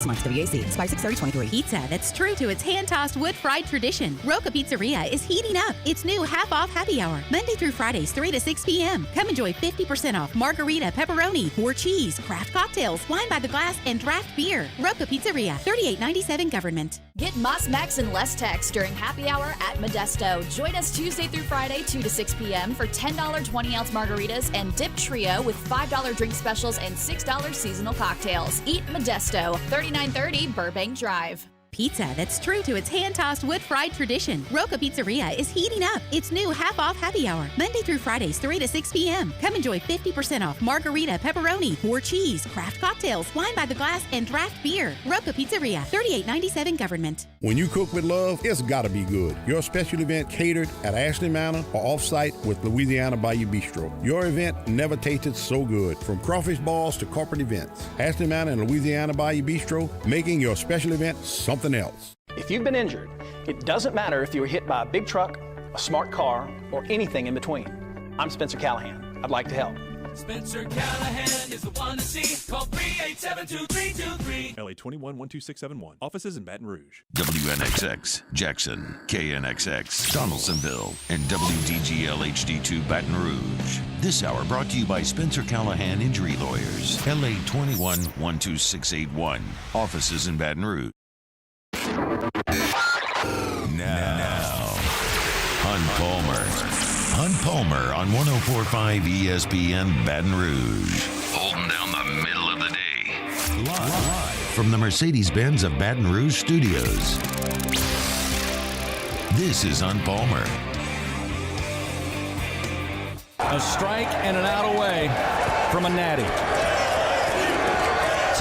months. WAC. Expires 6/30/23. Pizza that's true to its hand-tossed wood-fried tradition. Roca Pizzeria is heating up its new half-off happy hour. Monday through Fridays, 3 to 6 p.m. Come enjoy 50% off margarita, pepperoni, or cheese, craft cocktails, wine by the glass, and draft beer. Roca Pizzeria, 3897 Government. Get Moss Max and less text during happy hour at Modesto. Join us Tuesday through Friday, 2 to 6 p.m. for $10 20-ounce margaritas and dip trio with $5 drink specials and $6 seasonal cocktails. Eat Modesto, 3930 Burbank Drive. Pizza that's true to its hand-tossed wood-fried tradition. Roca Pizzeria is heating up its new half-off happy hour. Monday through Fridays, 3 to 6 p.m. Come enjoy 50% off margarita, pepperoni, or cheese, craft cocktails, wine by the glass, and draft beer. Roca Pizzeria, 3897 Government. When you cook with love, it's gotta be good. Your special event catered at Ashley Manor or off-site with Louisiana Bayou Bistro. Your event never tasted so good. From crawfish balls to corporate events, Ashley Manor and Louisiana Bayou Bistro, making your special event something else. If you've been injured, it doesn't matter if you were hit by a big truck, a smart car, or anything in between. I'm Spencer Callahan. I'd like to help. Spencer Callahan is the one to see. Call 387-2323. LA 21-12671. Offices in Baton Rouge. WNXX, Jackson, KNXX, Donaldsonville, and WDGL HD2 Baton Rouge. This hour brought to you by Spencer Callahan Injury Lawyers. LA 21-12681. Offices in Baton Rouge. Now, Hunt Palmer on 104.5 ESPN Baton Rouge. Holding down the middle of the day. Live from the Mercedes-Benz of Baton Rouge studios. This is Hunt Palmer. A strike and an out away from a natty.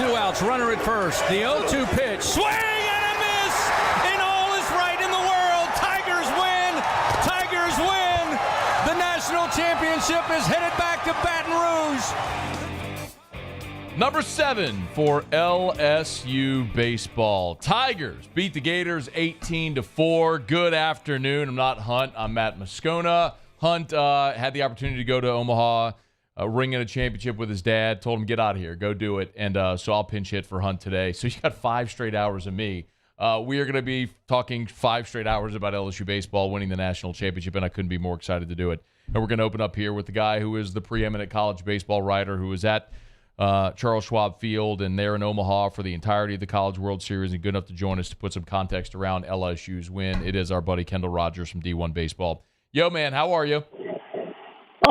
2 outs, runner at first. The 0-2 pitch. Swing and a miss! And all is right in the world. Tigers win! Tigers win! The national championship is headed back to Baton Rouge. Number 7 for LSU baseball. Tigers beat the Gators 18-4. Good afternoon. I'm not Hunt. I'm Matt Moscona. Hunt had the opportunity to go to Omaha, ring in a championship with his dad. Told him, get out of here. Go do it. And so I'll pinch hit for Hunt today. So you got 5 straight hours of me. We are going to be talking 5 straight hours about LSU baseball winning the national championship, and I couldn't be more excited to do it. And we're going to open up here with the guy who is the preeminent college baseball writer, who was at Charles Schwab Field and there in Omaha for the entirety of the College World Series, and good enough to join us to put some context around LSU's win. It is our buddy Kendall Rogers from D1 Baseball. Yo, man, how are you?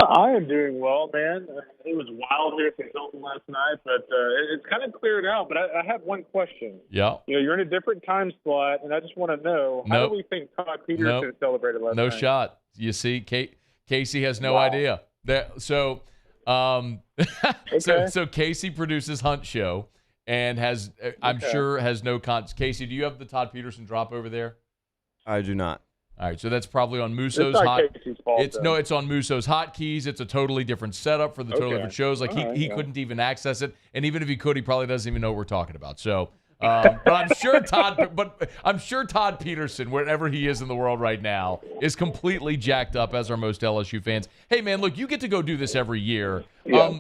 I am doing well, man. It was wild here at the Hilton last night, but it's kind of cleared out. But I have one question. Yeah. You know, you're in a different time slot, and I just want to know, how do we think Todd Peterson celebrated last night? No shot. You see, Casey has no idea. So Casey produces Hunt Show and has, I'm sure, has no Casey, do you have the Todd Peterson drop over there? I do not. All right, so that's probably on Muso's it's on Muso's hotkeys. It's a totally different setup for the totally different shows. Like he couldn't even access it, and even if he could, he probably doesn't even know what we're talking about. So, but I'm sure Todd Peterson, wherever he is in the world right now, is completely jacked up, as are most LSU fans. Hey, man, look, you get to go do this every year. Yeah.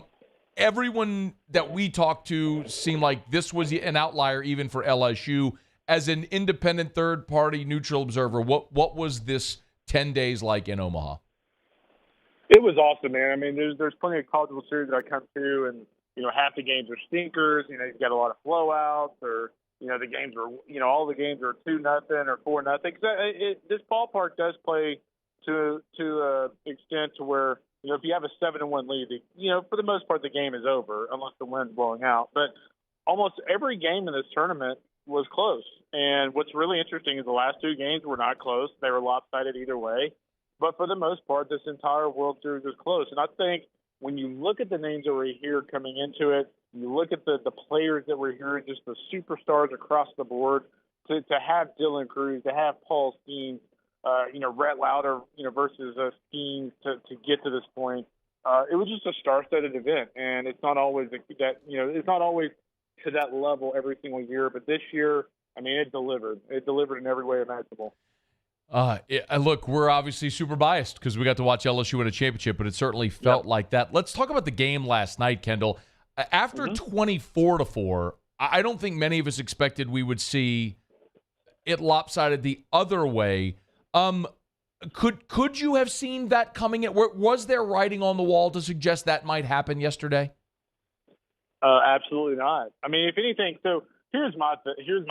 Everyone that we talked to seemed like this was an outlier, even for LSU. As an independent, third-party, neutral observer, what was this 10 days like in Omaha? It was awesome, man. I mean, there's plenty of College World Series that I come to, and, you know, half the games are stinkers. You know, you've got a lot of blowouts, or, you know, the games are, you know, all the games are 2-0 or 4-0. This ballpark does play to an extent to where, you know, if you have a 7-1 lead, you know, for the most part, the game is over unless the wind's blowing out. But almost every game in this tournament was close. And what's really interesting is the last 2 games were not close. They were lopsided either way. But for the most part, this entire World Series was close. And I think when you look at the names that were here coming into it, you look at the players that were here, just the superstars across the board, to have Dylan Cruz, to have Paul Skenes, you know, Rhett Lauder, you know, versus Skenes to get to this point. It was just a star-studded event. And it's not always that, you know, it's not always to that level every single year, but this year, I mean, it delivered. It delivered in every way imaginable. Look, we're obviously super biased because we got to watch LSU win a championship, but it certainly felt like that. Let's talk about the game last night, Kendall. After 24-4, I don't think many of us expected we would see it lopsided the other way. Could you have seen that coming? Was there writing on the wall to suggest that might happen yesterday? Absolutely not. I mean, if anything, so here's my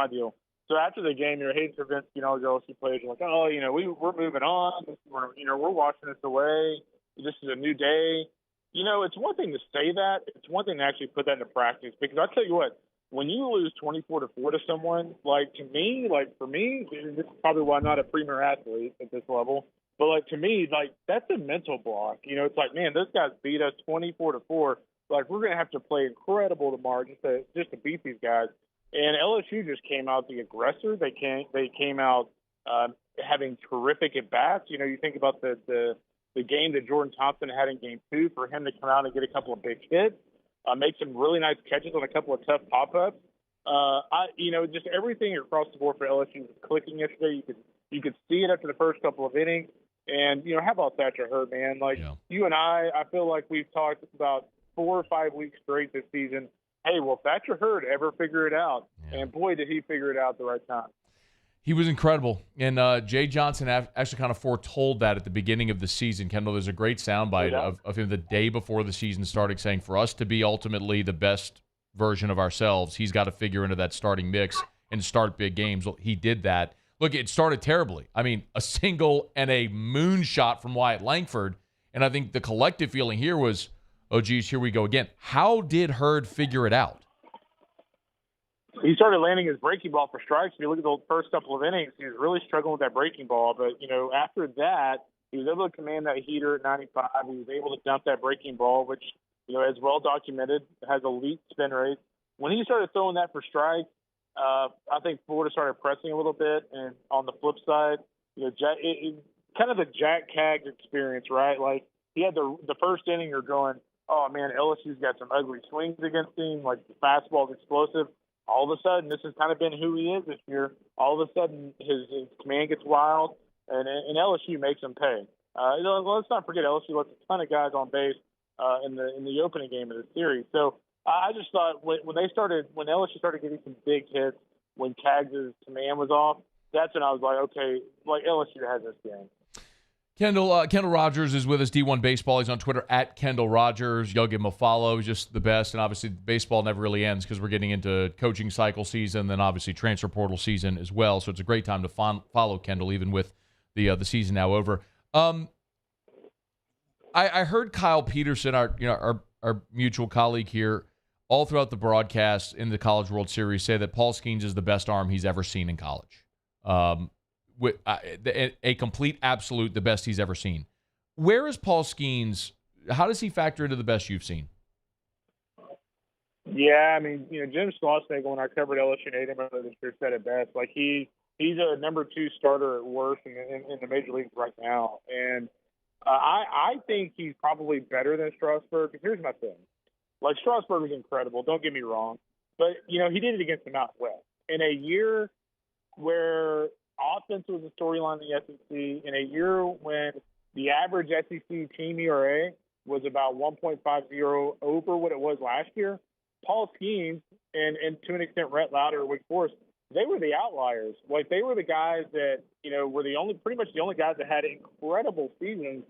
deal. So after the game, you're hating for Vince, the LSU players are like, oh, we're moving on. We're washing this away. This is a new day. It's one thing to say that. It's one thing to actually put that into practice. Because I'll tell you what, when you lose 24-4 to someone, for me, this is probably why I'm not a premier athlete at this level. But to me, that's a mental block. It's like, man, those guys beat us 24-4. We're going to have to play incredible tomorrow just to beat these guys. And LSU just came out the aggressor. They came out having terrific at bats. You think about the game that Jordan Thompson had in Game 2, for him to come out and get a couple of big hits, make some really nice catches on a couple of tough pop-ups. Just everything across the board for LSU was clicking yesterday. You could see it after the first couple of innings. And how about Thatcher Hurd, man? You and I feel like we've talked about 4 or 5 weeks straight this season. Hey, will Thatcher Hurd ever figure it out? Yeah. And boy, did he figure it out at the right time. He was incredible. And Jay Johnson actually kind of foretold that at the beginning of the season. Kendall, there's a great soundbite of him the day before the season started saying, for us to be ultimately the best version of ourselves, he's got to figure into that starting mix and start big games. Well, he did that. Look, it started terribly. I mean, a single and a moonshot from Wyatt Langford. And I think the collective feeling here was, oh, geez, here we go again. How did Hurd figure it out? He started landing his breaking ball for strikes. If you look at the first couple of innings, he was really struggling with that breaking ball. But, after that, he was able to command that heater at 95. He was able to dump that breaking ball, which, as well documented, has elite spin rate. When he started throwing that for strikes, I think Florida started pressing a little bit. And on the flip side, kind of the Jack Cagg experience, right? He had the first inning, you're going, oh, man, LSU's got some ugly swings against him. The fastball's explosive. All of a sudden, this has kind of been who he is this year. All of a sudden, his command gets wild, and LSU makes him pay. Let's not forget LSU lets a ton of guys on base in the opening game of the series. So I just thought when LSU started getting some big hits, when Cagg's command was off, that's when I was like, okay, LSU has this game. Kendall Rogers is with us, D1 Baseball. He's on Twitter at Kendall Rogers. Y'all give him a follow. He's just the best. And obviously, baseball never really ends because we're getting into coaching cycle season, then obviously transfer portal season as well. So it's a great time to follow Kendall, even with the season now over. I heard Kyle Peterson, our mutual colleague here, all throughout the broadcast in the College World Series, say that Paul Skenes is the best arm he's ever seen in college. With a complete absolute, the best he's ever seen. Where is Paul Skenes? How does he factor into the best you've seen? Yeah, I mean, Jim Schlossnagle, when I covered LSU Native this year, said it best. He's a number 2 starter at worst in the major leagues right now, and I think he's probably better than Strasburg. Here's my thing: Strasburg was incredible. Don't get me wrong, but he did it against the Mountain West in a year where offense was a storyline in the SEC, in a year when the average SEC team ERA was about 1.50 over what it was last year. Paul Skenes and to an extent Rhett Lauder at Wake Forest, they were the outliers. They were the guys that were pretty much the only guys that had incredible seasons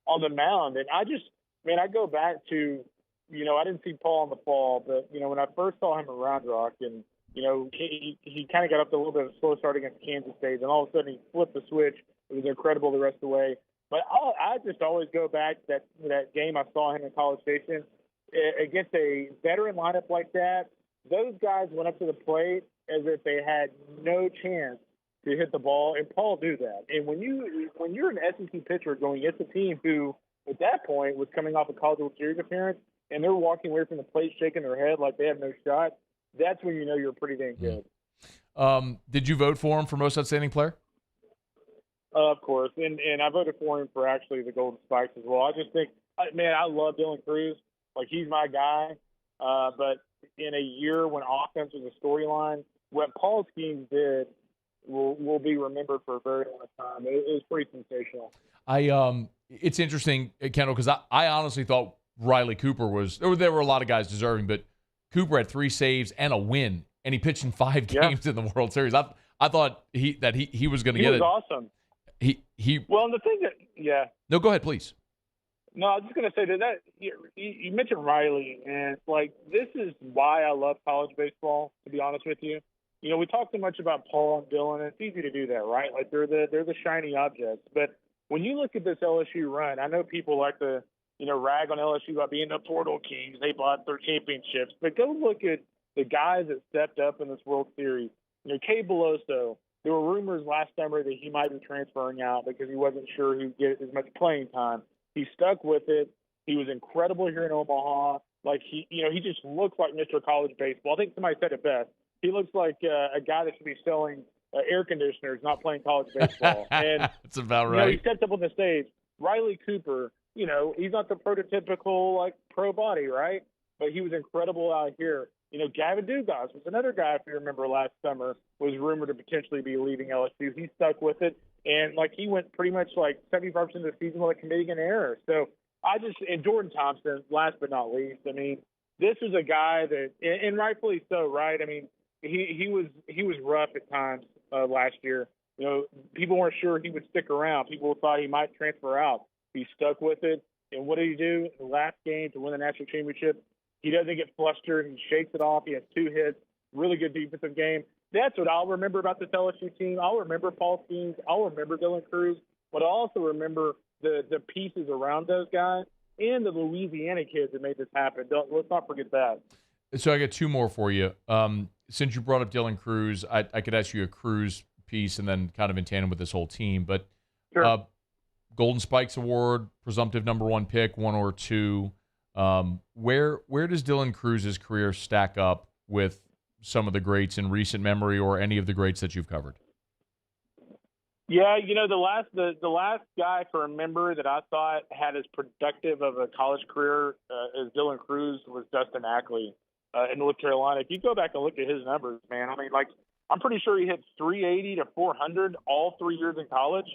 on the mound. And I go back to I didn't see Paul in the fall, but when I first saw him at Round Rock and he kind of got up to a little bit of a slow start against Kansas State. Then all of a sudden he flipped the switch. It was incredible the rest of the way. But I just always go back to that game I saw him in College Station. Against a veteran lineup like that, those guys went up to the plate as if they had no chance to hit the ball, and Paul do that. And when you're an SEC pitcher going against a team who, at that point, was coming off a College World Series appearance, and they're walking away from the plate shaking their head like they have no shot, that's when you're pretty dang good. Did you vote for him for most outstanding player? Of course, and I voted for him for actually the Golden Spikes as well. I just think, man, I love Dylan Cruz. He's my guy. But in a year when offense was a storyline, what Paul Skenes did will be remembered for a very long time. It was pretty sensational. It's interesting, Kendall, because I honestly thought Riley Cooper was – there were a lot of guys deserving, but Cooper had 3 saves and a win, and he pitched in 5 games in the World Series. I thought he was going to get it. He was awesome. Well, and the thing that No, go ahead, please. No, I was just going to say that you mentioned Riley, and like this is why I love college baseball. To be honest with you, we talk so much about Paul and Dylan. And it's easy to do that, right? Like they're the shiny objects. But when you look at this LSU run, I know people like to rag on LSU about being the Portal Kings. They bought their championships, but go look at the guys that stepped up in this World Series. Cade Beloso. There were rumors last summer that he might be transferring out because he wasn't sure he'd get as much playing time. He stuck with it. He was incredible here in Omaha. Like he just looks like Mr. College Baseball. I think somebody said it best. He looks like a guy that should be selling air conditioners, not playing college baseball. And that's about right. He stepped up on the stage. Riley Cooper, he's not the prototypical like pro body, right? But he was incredible out here. Gavin Dugas was another guy, if you remember last summer, was rumored to potentially be leaving LSU. He stuck with it. And, he went pretty much, 75% of the season without committing an error. So, and Jordan Thompson, last but not least, I mean, this is a guy that, and rightfully so, right? I mean, he was rough at times last year. People weren't sure he would stick around. People thought he might transfer out. He stuck with it. And what did he do in the last game to win the national championship? He doesn't get flustered. He shakes it off. He has 2 hits. Really good defensive game. That's what I'll remember about this LSU team. I'll remember Paul Skenes. I'll remember Dylan Cruz. But I'll also remember the pieces around those guys and the Louisiana kids that made this happen. Let's not forget that. So I got 2 more for you. Since you brought up Dylan Cruz, I could ask you a Cruz piece and then kind of in tandem with this whole team. But sure. Golden Spikes Award, presumptive number 1 pick, 1 or 2. Where does Dylan Cruz's career stack up with some of the greats in recent memory or any of the greats that you've covered? Yeah, the last guy to remember that I thought had as productive of a college career as Dylan Cruz was Dustin Ackley in North Carolina. If you go back and look at his numbers, man, I mean, I'm pretty sure he hit 380 to 400 all 3 years in college.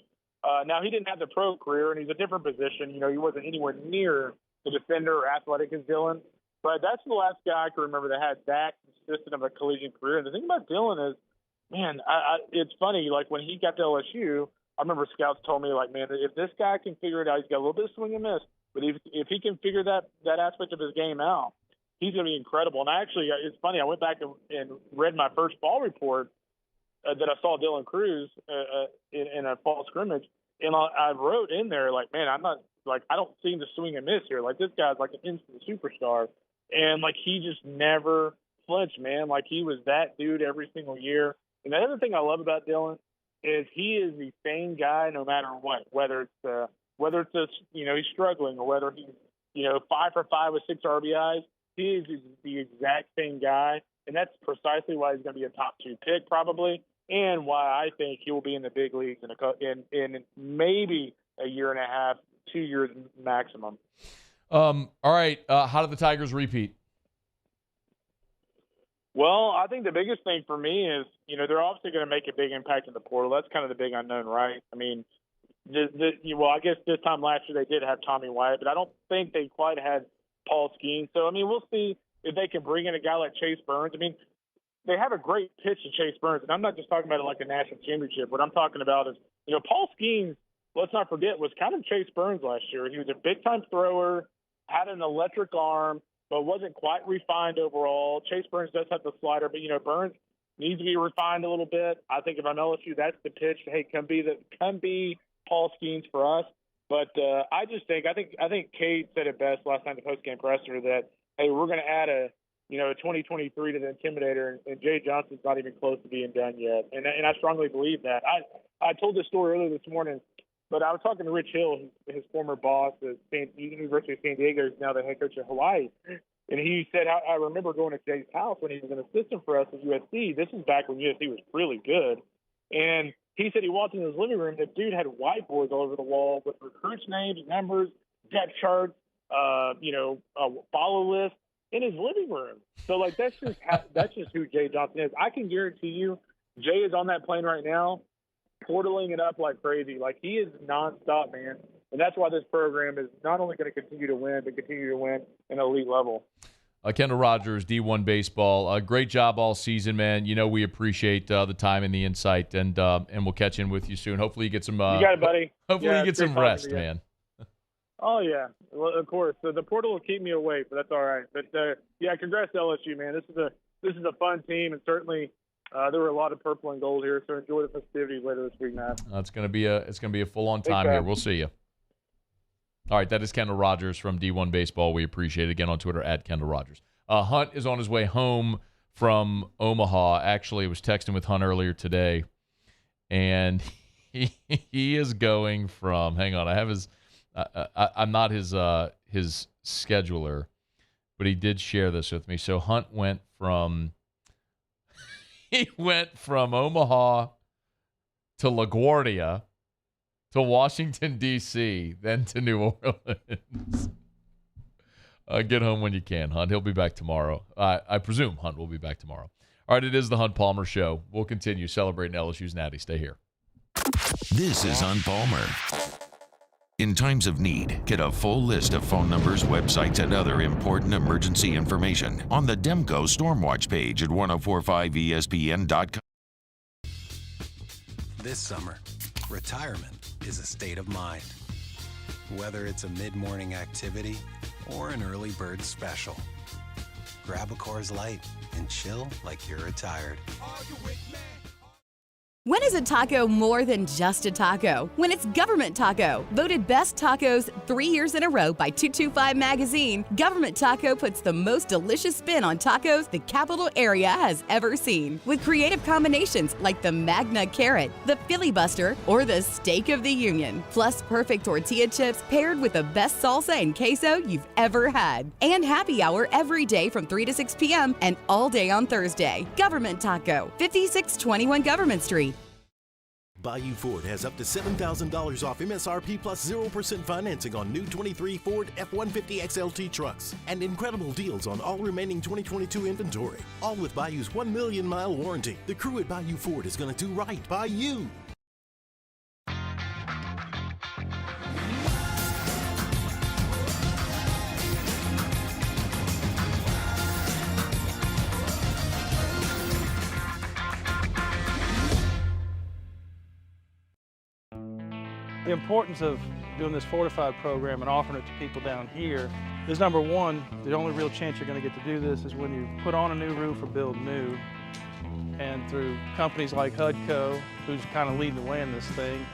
Now, he didn't have the pro career, and he's a different position. He wasn't anywhere near the defender or athletic as Dylan. But that's the last guy I can remember that had that consistent of a collegiate career. And the thing about Dylan is, man, it's funny. When he got to LSU, I remember scouts told me, man, if this guy can figure it out, he's got a little bit of swing and miss. But if he can figure that aspect of his game out, he's going to be incredible. And it's funny. I went back and read my first fall report that I saw Dylan Cruz in a fall scrimmage. And I wrote in there, man, I'm not – I don't see the swing and miss here. This guy's an instant superstar. And, he just never flinched, man. He was that dude every single year. And the other thing I love about Dylan is he is the same guy no matter what, whether it's he's struggling or whether he's, 5 for 5 with 6 RBIs. He is the exact same guy. And that's precisely why he's going to be a top 2 pick probably, and why I think he will be in the big leagues in maybe a year and a half, 2 years maximum. All right. How did the Tigers repeat? Well, I think the biggest thing for me is, they're obviously going to make a big impact in the portal. That's kind of the big unknown, right? I mean, I guess this time last year they did have Tommy Wyatt, but I don't think they quite had Paul Skenes. So, I mean, we'll see if they can bring in a guy like Chase Burns. I mean, they have a great pitch to Chase Burns, and I'm not just talking about it like a national championship. What I'm talking about is, Paul Skenes, let's not forget, was kind of Chase Burns last year. He was a big-time thrower, had an electric arm, but wasn't quite refined overall. Chase Burns does have the slider, but, Burns needs to be refined a little bit. I think if I'm LSU, that's the pitch. Hey, come be Paul Skenes for us. But I think Cade said it best last night in the postgame presser that, hey, we're going to add a 2023 to the Intimidator, and Jay Johnson's not even close to being done yet. And I strongly believe that. I told this story earlier this morning, but I was talking to Rich Hill, his former boss at University of San Diego, who's now the head coach of Hawaii. And he said, I remember going to Jay's house when he was an assistant for us at USC. This is back when USC was really good. And he said he walked into his living room. The dude had whiteboards all over the wall with recruits' names, numbers, depth charts, a follow list in his living room. So, that's just who Jay Johnson is. I can guarantee you Jay is on that plane right now, portaling it up like crazy. He is nonstop, man. And that's why this program is not only going to continue to win, but continue to win at an elite level. Kendall Rogers, D1 Baseball. Great job all season, man. You know we appreciate the time and the insight, and we'll catch in with you soon. Hopefully you get some. You got it, buddy. Hopefully you get some rest, man. Oh yeah, well, of course. The portal will keep me awake, but that's all right. But yeah, congrats to LSU, man. This is a fun team, and certainly there were a lot of purple and gold here. So enjoy the festivities later this week, man. It's gonna be a full on time here. We'll see you. All right, that is Kendall Rogers from D1 Baseball. We appreciate it. Again on Twitter at Kendall Rogers. Hunt is on his way home from Omaha. Actually, I was texting with Hunt earlier today, and he is going from. Hang on, I have his. I'm not his scheduler, but he did share this with me. So Hunt went from Omaha to LaGuardia to Washington, D.C., then to New Orleans. Get home when you can, Hunt. He'll be back tomorrow. I presume Hunt will be back tomorrow. All right, it is the Hunt Palmer Show. We'll continue celebrating LSU's natty. Stay here. This is Hunt Palmer. In times of need, get a full list of phone numbers, websites, and other important emergency information on the Demco Stormwatch page at 1045ESPN.com. This summer, retirement is a state of mind. Whether it's a mid-morning activity or an early bird special, grab a Coors Light and chill like you're retired. Are you with me? When is a taco more than just a taco? When it's Government Taco. Voted best tacos 3 years in a row by 225 Magazine, Government Taco puts the most delicious spin on tacos the capital area has ever seen. With creative combinations like the Magna Carrot, the Filibuster, or the Steak of the Union. Plus perfect tortilla chips paired with the best salsa and queso you've ever had. And happy hour every day from 3 to 6 p.m. and all day on Thursday. Government Taco, 5621 Government Street. Bayou Ford has up to $7,000 off MSRP plus 0% financing on new 23 Ford F-150 XLT trucks and incredible deals on all remaining 2022 inventory. All with Bayou's 1 million mile warranty. The crew at Bayou Ford is going to do right by you. The importance of doing this fortified program and offering it to people down here is, number one, the only real chance you're going to get to do this is when you put on a new roof or build new. And through companies like HUDCO, who's kind of leading the way in this thing,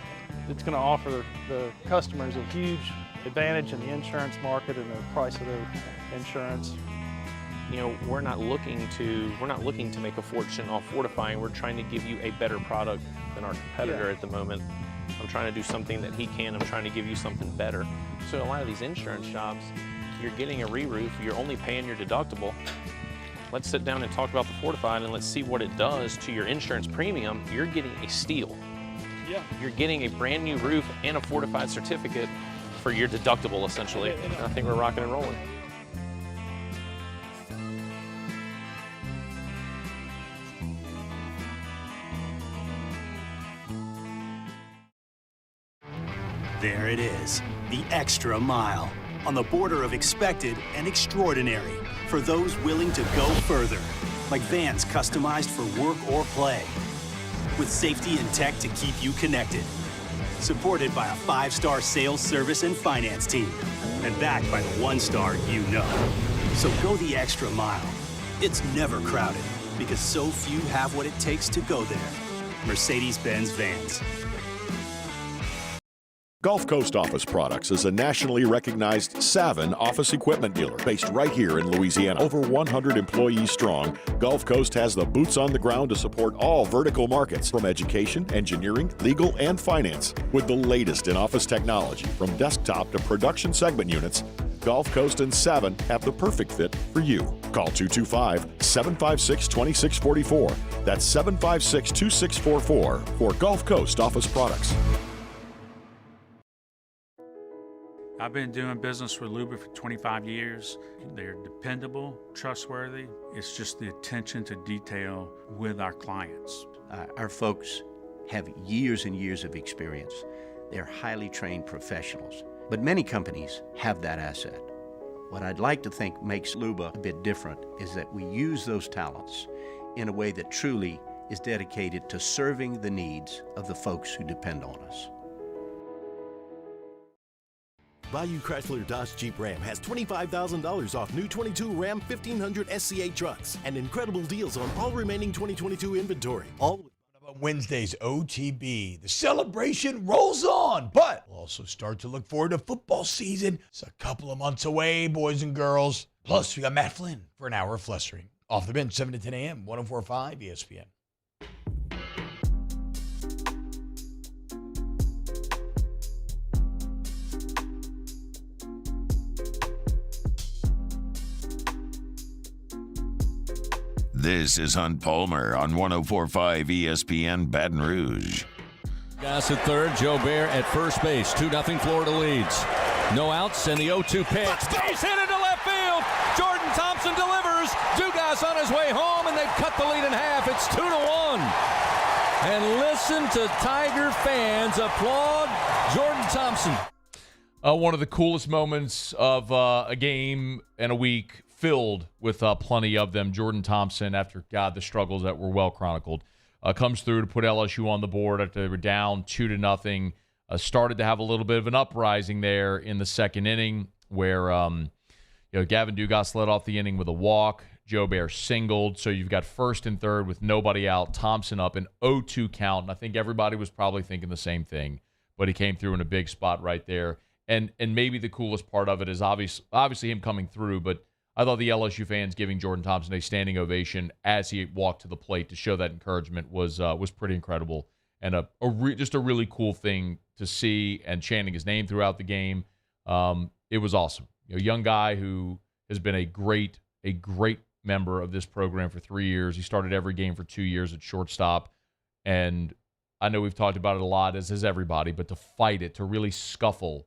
it's going to offer the customers a huge advantage in the insurance market and the price of their insurance. You know, we're not looking to make a fortune off fortifying. We're trying to give you a better product than our competitor at the moment. I'm trying to do something that he can. I'm trying to give you something better. So a lot of these insurance shops, you're getting a re-roof, you're only paying your deductible. Let's sit down and talk about the fortified and let's see what it does to your insurance premium. You're getting a steal. Yeah. You're getting a brand new roof and a fortified certificate for your deductible, essentially. I think we're rocking and rolling. There it is, the extra mile, on the border of expected and extraordinary for those willing to go further, like vans customized for work or play, with safety and tech to keep you connected, supported by a 5-star sales, service, and finance team, and backed by the 1-star you know. So go the extra mile. It's never crowded, because so few have what it takes to go there. Mercedes-Benz Vans. Gulf Coast Office Products is a nationally recognized Savin office equipment dealer based right here in Louisiana. Over 100 employees strong, Gulf Coast has the boots on the ground to support all vertical markets from education, engineering, legal, and finance. With the latest in office technology from desktop to production segment units, Gulf Coast and Savin have the perfect fit for you. Call 225-756-2644. That's 756-2644 for Gulf Coast Office Products. I've been doing business with Luber for 25 years. They're dependable, trustworthy. It's just the attention to detail with our clients. Our folks have years and years of experience. They're highly trained professionals, but many companies have that asset. What I'd like to think makes Luba a bit different is that we use those talents in a way that truly is dedicated to serving the needs of the folks who depend on us. Bayou Chrysler Dodge Jeep Ram has $25,000 off new 22 Ram 1500 SCA trucks and incredible deals on all remaining 2022 inventory. All Wednesday's OTB. The celebration rolls on, but we'll also start to look forward to football season. It's a couple of months away, boys and girls. Plus, we got Matt Flynn for an hour of flustering. Off the bench, 7 to 10 a.m., 104.5 ESPN. This is Hunt Palmer on 104.5 ESPN Baton Rouge. Gas at third, Joe Bear at first base. 2-0 Florida leads. No outs, and the 0-2 pitch. Base hit into left field. Jordan Thompson delivers. Dugas on his way home, and they've cut the lead in half. It's 2-1. And listen to Tiger fans applaud Jordan Thompson. One of the coolest moments of a game and a week filled with plenty of them. Jordan Thompson, after, the struggles that were well chronicled, comes through to put LSU on the board after they were down 2-0. Started to have a little bit of an uprising there in the second inning where Gavin Dugas led off the inning with a walk. Joe Bear singled. So you've got first and third with nobody out. Thompson up an 0-2 count. And I think everybody was probably thinking the same thing. But he came through in a big spot right there. And maybe the coolest part of it is obviously him coming through, but I thought the LSU fans giving Jordan Thompson a standing ovation as he walked to the plate to show that encouragement was pretty incredible and just a really cool thing to see, and chanting his name throughout the game. It was awesome. Young guy who has been a great member of this program for 3 years. He started every game for 2 years at shortstop, and I know we've talked about it a lot, as has everybody, but to fight it, to really scuffle,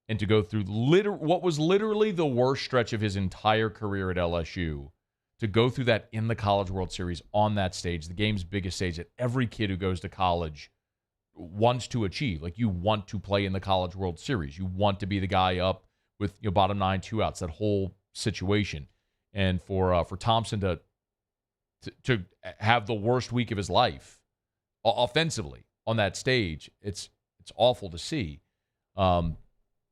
and to go through what was literally the worst stretch of his entire career at LSU, to go through that in the College World Series on that stage, the game's biggest stage that every kid who goes to college wants to achieve. Like, you want to play in the College World Series. You want to be the guy up with bottom 9, 2 outs, that whole situation. And for Thompson to have the worst week of his life offensively on that stage, it's awful to see.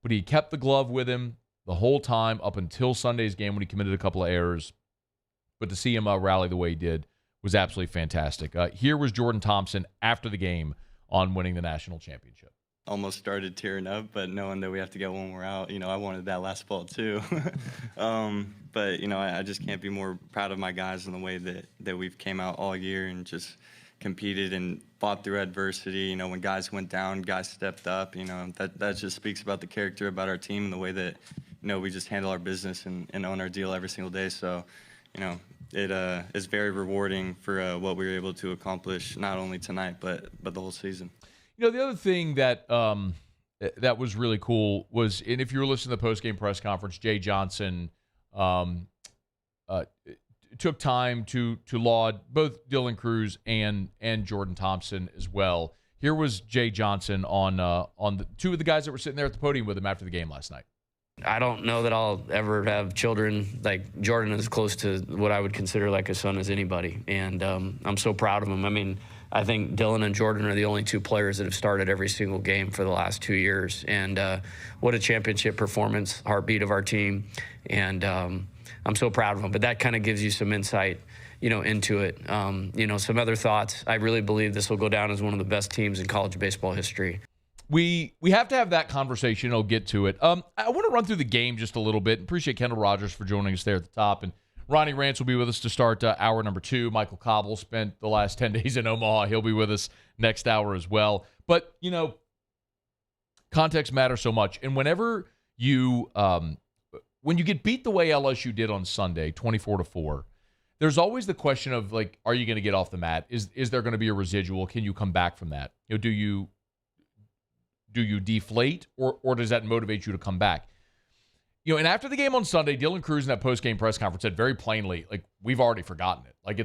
But he kept the glove with him the whole time up until Sunday's game when he committed a couple of errors. But to see him rally the way he did was absolutely fantastic. Here was Jordan Thompson after the game on winning the national championship. Almost started tearing up, but knowing that we have to get one more out, I wanted that last ball too. But, I just can't be more proud of my guys in the way that we've came out all year and just competed and fought through adversity. When guys went down, guys stepped up. That just speaks about the character about our team and the way that, we just handle our business and own our deal every single day. So, it is very rewarding for what we were able to accomplish, not only tonight, but the whole season. The other thing that that was really cool was, and if you were listening to the post-game press conference, Jay Johnson took time to laud both Dylan Cruz and Jordan Thompson as well. Here was Jay Johnson on the two of the guys that were sitting there at the podium with him after the game last night. I don't know that I'll ever have children. Like, Jordan is close to what I would consider like a son as anybody, and I'm so proud of him. I mean, I think Dylan and Jordan are the only two players that have started every single game for the last 2 years, and what a championship performance, heartbeat of our team, and I'm so proud of them. But that kind of gives you some insight, into it. Some other thoughts. I really believe this will go down as one of the best teams in college baseball history. We have to have that conversation. I'll get to it. I want to run through the game just a little bit. Appreciate Kendall Rogers for joining us there at the top. And Ronnie Rants will be with us to start hour number 2. Michael Cobble spent the last 10 days in Omaha. He'll be with us next hour as well. But, context matters so much. And whenever you when you get beat the way LSU did on Sunday, 24-4, there's always the question of, like, are you going to get off the mat? Is there going to be a residual? Can you come back from that? Do you deflate, or does that motivate you to come back? And after the game on Sunday, Dylan Cruz in that post-game press conference said very plainly, like, we've already forgotten it. Like,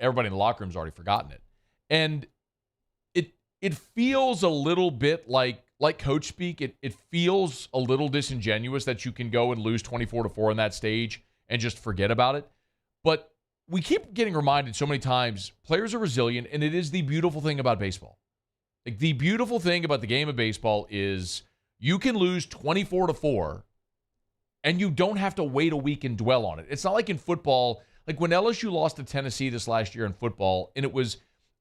everybody in the locker room's already forgotten it. And it feels a little bit like like coach speak, it feels a little disingenuous that you can go and lose 24-4 on that stage and just forget about it. But we keep getting reminded so many times, players are resilient, and it is the beautiful thing about baseball. Like, the beautiful thing about the game of baseball is you can lose 24-4, and you don't have to wait a week and dwell on it. It's not like in football, like when LSU lost to Tennessee this last year in football, and it was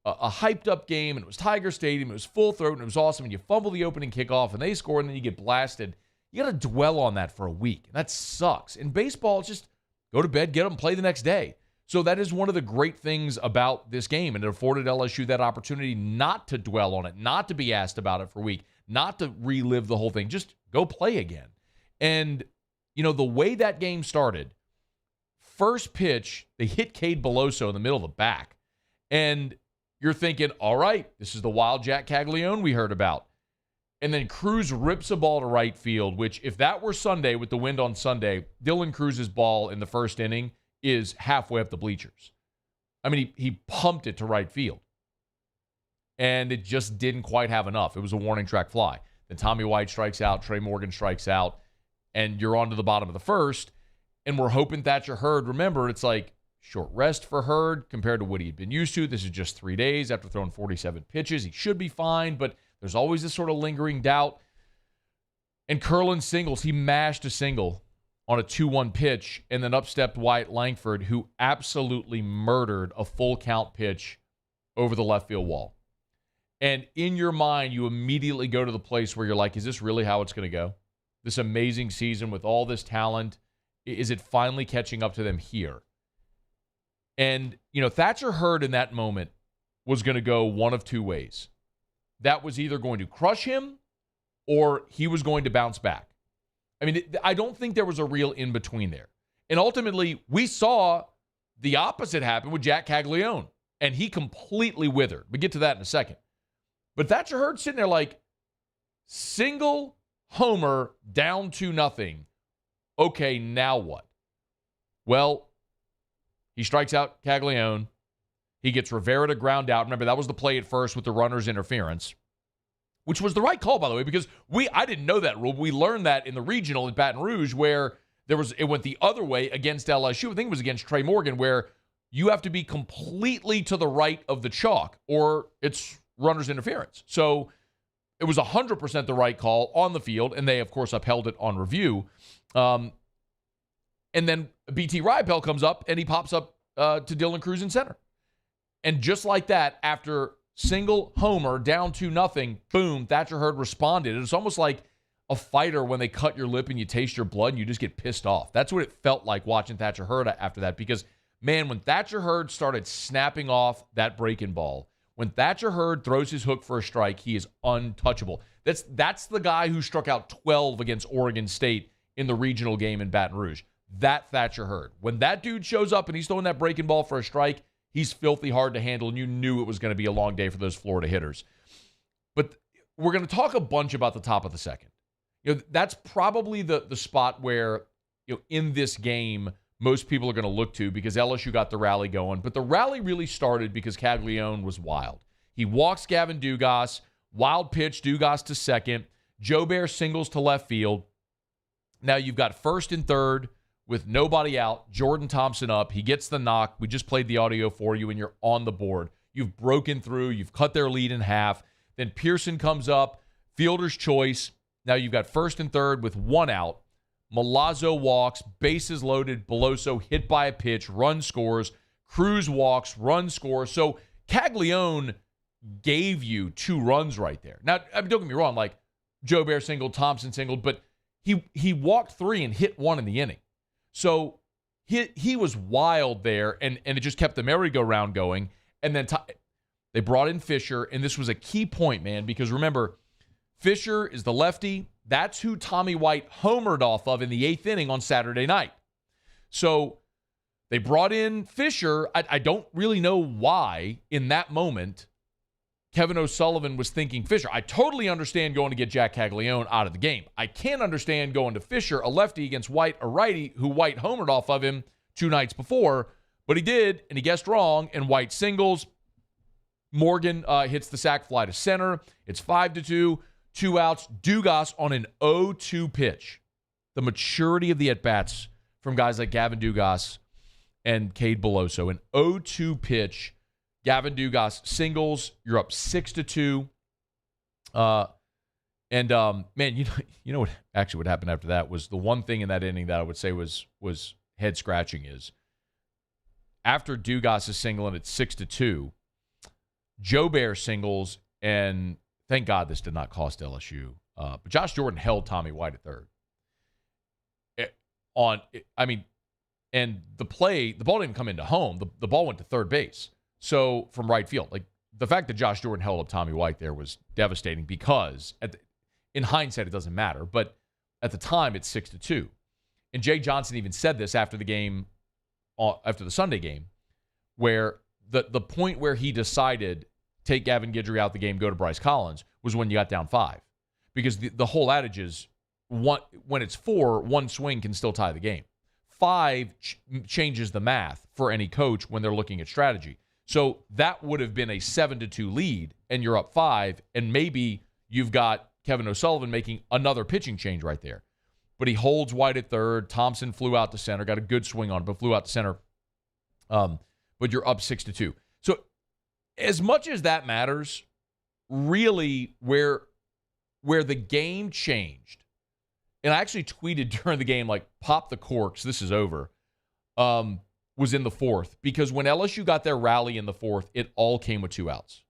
a hyped-up game, and it was Tiger Stadium, it was full throat, and it was awesome, and you fumble the opening kickoff, and they score, and then you get blasted. You got to dwell on that for a week, and that sucks. In baseball, it's just go to bed, get up, and play the next day. So that is one of the great things about this game, and it afforded LSU that opportunity not to dwell on it, not to be asked about it for a week, not to relive the whole thing. Just go play again. And, you know, the way that game started, first pitch, they hit Cade Beloso in the middle of the back. And you're thinking, all right, this is the wild Jack Caglione we heard about. And then Cruz rips a ball to right field, which if that were Sunday with the wind on Sunday, Dylan Cruz's ball in the first inning is halfway up the bleachers. I mean, he pumped it to right field. And it just didn't quite have enough. It was a warning track fly. Then Tommy White strikes out, Trey Morgan strikes out, and you're on to the bottom of the first. And we're hoping Thatcher Hurd, remember, it's like short rest for Hurd compared to what he had been used to. This is just 3 days after throwing 47 pitches. He should be fine, but there's always this sort of lingering doubt. And Curlin singles. He mashed a single on a 2-1 pitch, and then up-stepped Wyatt Langford, who absolutely murdered a full count pitch over the left field wall. And in your mind, you immediately go to the place where you're like, is this really how it's going to go? This amazing season with all this talent, is it finally catching up to them here? And, you know, Thatcher Hurd in that moment was going to go one of two ways. That was either going to crush him or he was going to bounce back. I mean, I don't think there was a real in-between there. And ultimately, we saw the opposite happen with Jack Caglione, and he completely withered. We'll get to that in a second. But Thatcher Hurd sitting there like, single homer down 2-0. Okay, now what? Well, he strikes out Caglione. He gets Rivera to ground out. Remember, that was the play at first with the runner's interference, which was the right call, by the way, because I didn't know that rule. We learned that in the regional at Baton Rouge where it went the other way against LSU. I think it was against Trey Morgan, where you have to be completely to the right of the chalk or it's runner's interference. So it was 100% the right call on the field, and they, of course, upheld it on review. And then BT Riopelle comes up, and he pops up to Dylan Cruz in center. And just like that, after single homer, down 2-0, boom, Thatcher Hurd responded. It's almost like a fighter when they cut your lip and you taste your blood and you just get pissed off. That's what it felt like watching Thatcher Hurd after that, because, man, when Thatcher Hurd started snapping off that breaking ball, when Thatcher Hurd throws his hook for a strike, he is untouchable. That's the guy who struck out 12 against Oregon State in the regional game in Baton Rouge. That Thatcher Hurd. When that dude shows up and he's throwing that breaking ball for a strike, he's filthy hard to handle, and you knew it was going to be a long day for those Florida hitters. But we're going to talk a bunch about the top of the second. You know, that's probably the spot where, you know, in this game, most people are going to look to because LSU got the rally going. But the rally really started because Caglione was wild. He walks Gavin Dugas, wild pitch, Dugas to second. Joe Bear singles to left field. Now you've got first and third with nobody out, Jordan Thompson up. He gets the knock. We just played the audio for you, and you're on the board. You've broken through. You've cut their lead in half. Then Pearson comes up, fielder's choice. Now you've got first and third with one out. Milazzo walks, bases loaded, Beloso hit by a pitch, run scores. Cruz walks, run scores. So Caglione gave you 2 runs right there. Now, I mean, don't get me wrong, like Joe Bear singled, Thompson singled, but he walked 3 and hit 1 in the inning. So he was wild there, and it just kept the merry-go-round going. And then they brought in Fisher, and this was a key point, man, because remember, Fisher is the lefty. That's who Tommy White homered off of in the 8th inning on Saturday night. So they brought in Fisher. I don't really know why in that moment Kevin O'Sullivan was thinking Fisher. I totally understand going to get Jack Caglione out of the game. I can't understand going to Fisher, a lefty, against White, a righty, who White homered off of him 2 nights before. But he did, and he guessed wrong, and White singles. Morgan hits the sac fly to center. It's 5-2. 2 outs. Dugas on an 0-2 pitch. The maturity of the at-bats from guys like Gavin Dugas and Cade Beloso. An 0-2 pitch. Gavin Dugas singles. You're up 6-2. Man, you know what happened after that was the one thing in that inning that I would say was head scratching is after Dugas is singling at 6-2, Joe Bear singles, and thank God this did not cost LSU. But Josh Jordan held Tommy White at third. And the ball didn't come into home. The ball went to third base. So from right field, like the fact that Josh Jordan held up Tommy White there was devastating because in hindsight it doesn't matter, but at the time it's 6-2. And Jay Johnson even said this after the game, after the Sunday game, where the point where he decided take Gavin Guidry out the game, go to Bryce Collins was when you got down 5, because the whole adage is when it's 4, one swing can still tie the game. 5 changes the math for any coach when they're looking at strategy. So that would have been a 7-2 lead, and you're up 5, and maybe you've got Kevin O'Sullivan making another pitching change right there. But he holds White at third. Thompson flew out to center, got a good swing on it, but flew out to center. But you're up 6-2. So as much as that matters, really where the game changed, and I actually tweeted during the game, like, pop the corks, this is over, was in the fourth. Because when LSU got their rally in the fourth, it all came with 2 outs.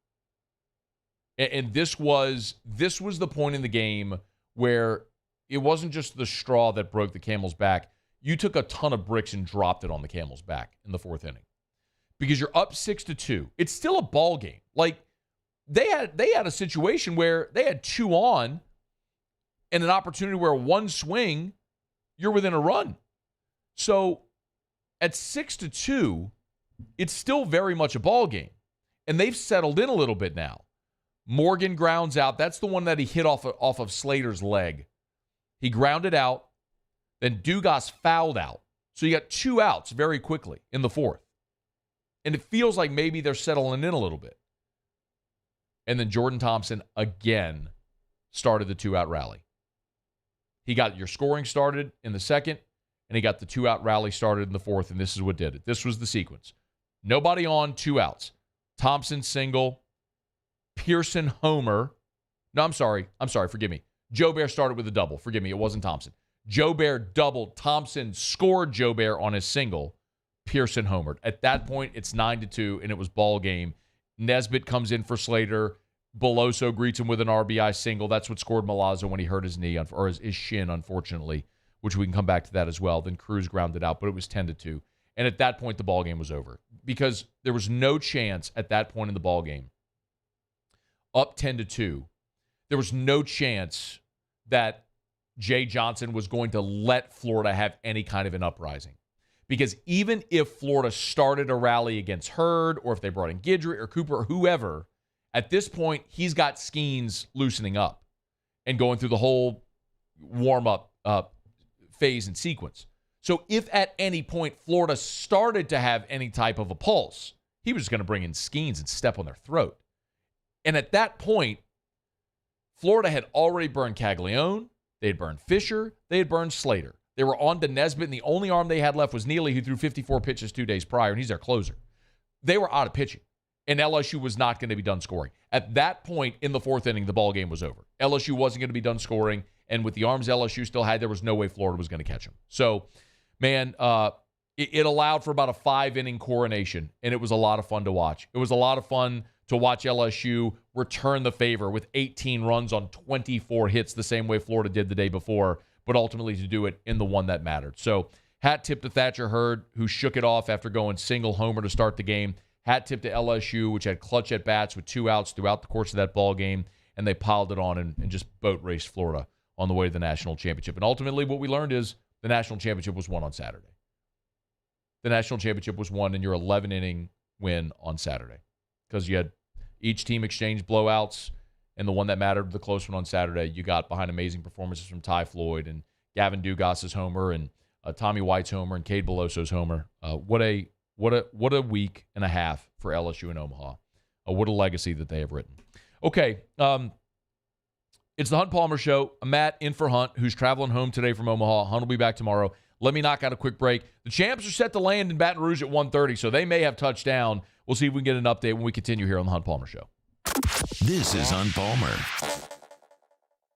And this was the point in the game where it wasn't just the straw that broke the camel's back. You took a ton of bricks and dropped it on the camel's back in the fourth inning. Because you're up 6-2. It's still a ball game. Like, they had a situation where they had 2 on and an opportunity where one swing, you're within a run. So at 6-2, it's still very much a ball game. And they've settled in a little bit now. Morgan grounds out. That's the one that he hit off of Slater's leg. He grounded out. Then Dugas fouled out. So you got 2 outs very quickly in the fourth. And it feels like maybe they're settling in a little bit. And then Jordan Thompson again started the 2-out rally. He got your scoring started in the second, and he got the 2-out rally started in the fourth, and this is what did it. This was the sequence. Nobody on, 2 outs. Thompson single, Pearson homer. No, I'm sorry, forgive me. Joe Bear started with a double. Forgive me, it wasn't Thompson. Joe Bear doubled. Thompson scored Joe Bear on his single. Pearson homered. At that point, it's 9-2, and it was ball game. Nesbitt comes in for Slater. Beloso greets him with an RBI single. That's what scored Milazzo when he hurt his knee, or his shin, unfortunately, which we can come back to that as well. Then Cruz grounded out, but it was 10-2. And at that point, the ball game was over because there was no chance at that point in the ball game, up 10-2, there was no chance that Jay Johnson was going to let Florida have any kind of an uprising. Because even if Florida started a rally against Hurd, or if they brought in Guidry or Cooper or whoever, at this point, he's got Skenes loosening up and going through the whole warm-up phase and sequence. So if at any point Florida started to have any type of a pulse, he was just going to bring in Skenes and step on their throat. And at that point, Florida had already burned Caglione, they had burned Fisher, they had burned Slater. They were on to Nesbitt, and the only arm they had left was Neely, who threw 54 pitches 2 days prior, and he's their closer. They were out of pitching, and LSU was not going to be done scoring. At that point in the fourth inning, the ball game was over. LSU wasn't going to be done scoring, and with the arms LSU still had, there was no way Florida was going to catch them. So, man, it allowed for about a 5-inning coronation, and it was a lot of fun to watch. It was a lot of fun to watch LSU return the favor with 18 runs on 24 hits, the same way Florida did the day before, but ultimately to do it in the one that mattered. So hat tip to Thatcher Hurd, who shook it off after going single homer to start the game. Hat tip to LSU, which had clutch at-bats with 2 outs throughout the course of that ball game, and they piled it on and just boat raced Florida on the way to the national championship. And ultimately what we learned is the national championship was won on Saturday. The national championship was won in your 11-inning win on Saturday because you had each team exchanged blowouts, and the one that mattered, the close one on Saturday, you got behind amazing performances from Ty Floyd and Gavin Dugas' homer and Tommy White's homer and Cade Beloso's homer. What a week and a half for LSU in Omaha. What a legacy that they have written. Okay, It's the Hunt Palmer Show. I'm Matt in for Hunt, who's traveling home today from Omaha. Hunt will be back tomorrow. Let me knock out a quick break. The Champs are set to land in Baton Rouge at 1:30, so they may have touchdown. We'll see if we can get an update when we continue here on the Hunt Palmer Show. This is Hunt Palmer.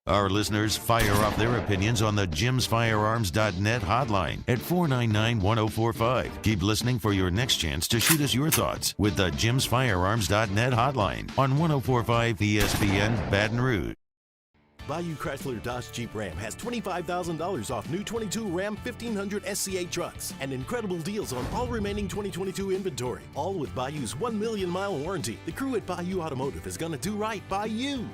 Our listeners fire off their opinions on the jimsfirearms.net hotline at 499-1045. Keep listening for your next chance to shoot us your thoughts with the jimsfirearms.net hotline on 1045 ESPN Baton Rouge. Bayou Chrysler Dodge Jeep Ram has $25,000 off new 22 Ram 1500 SCA trucks and incredible deals on all remaining 2022 inventory, all with Bayou's 1 million mile warranty. The crew at Bayou Automotive is going to do right by you.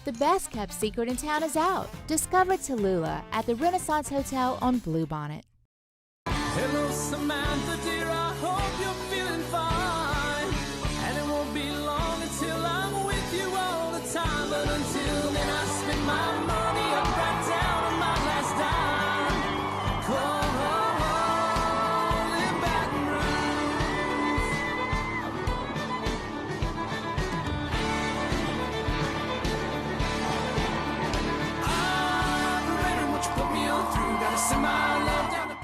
The best kept secret in town is out. Discover Tallulah at the Renaissance Hotel on Bluebonnet. Hello, Samantha, dear, I hope you're feeling fine. And it won't be long until I'm with you all the time. But until then, I spend my money up right down on my last dime. Come home in Baton Rouge. Operator, what you put me on through? Gotta send my love down to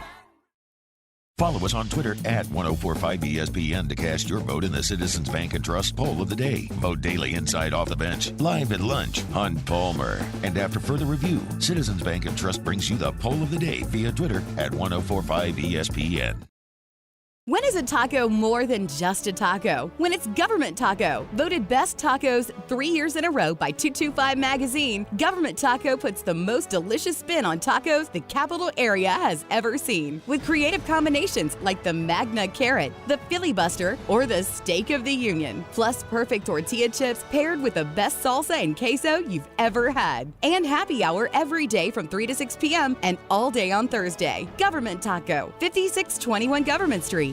Follow us on Twitter at 1045ESPN to cast your vote in the Citizens Bank and Trust poll of the day. Vote daily inside Off the Bench, live at lunch, Hunt Palmer. And after further review, Citizens Bank and Trust brings you the poll of the day via Twitter at 1045ESPN. When is a taco more than just a taco? When it's Government Taco. Voted best tacos 3 years in a row by 225 Magazine, Government Taco puts the most delicious spin on tacos the capital area has ever seen. With creative combinations like the Magna Carrot, the Filibuster, or the Steak of the Union. Plus perfect tortilla chips paired with the best salsa and queso you've ever had. And happy hour every day from 3 to 6 p.m. and all day on Thursday. Government Taco, 5621 Government Street.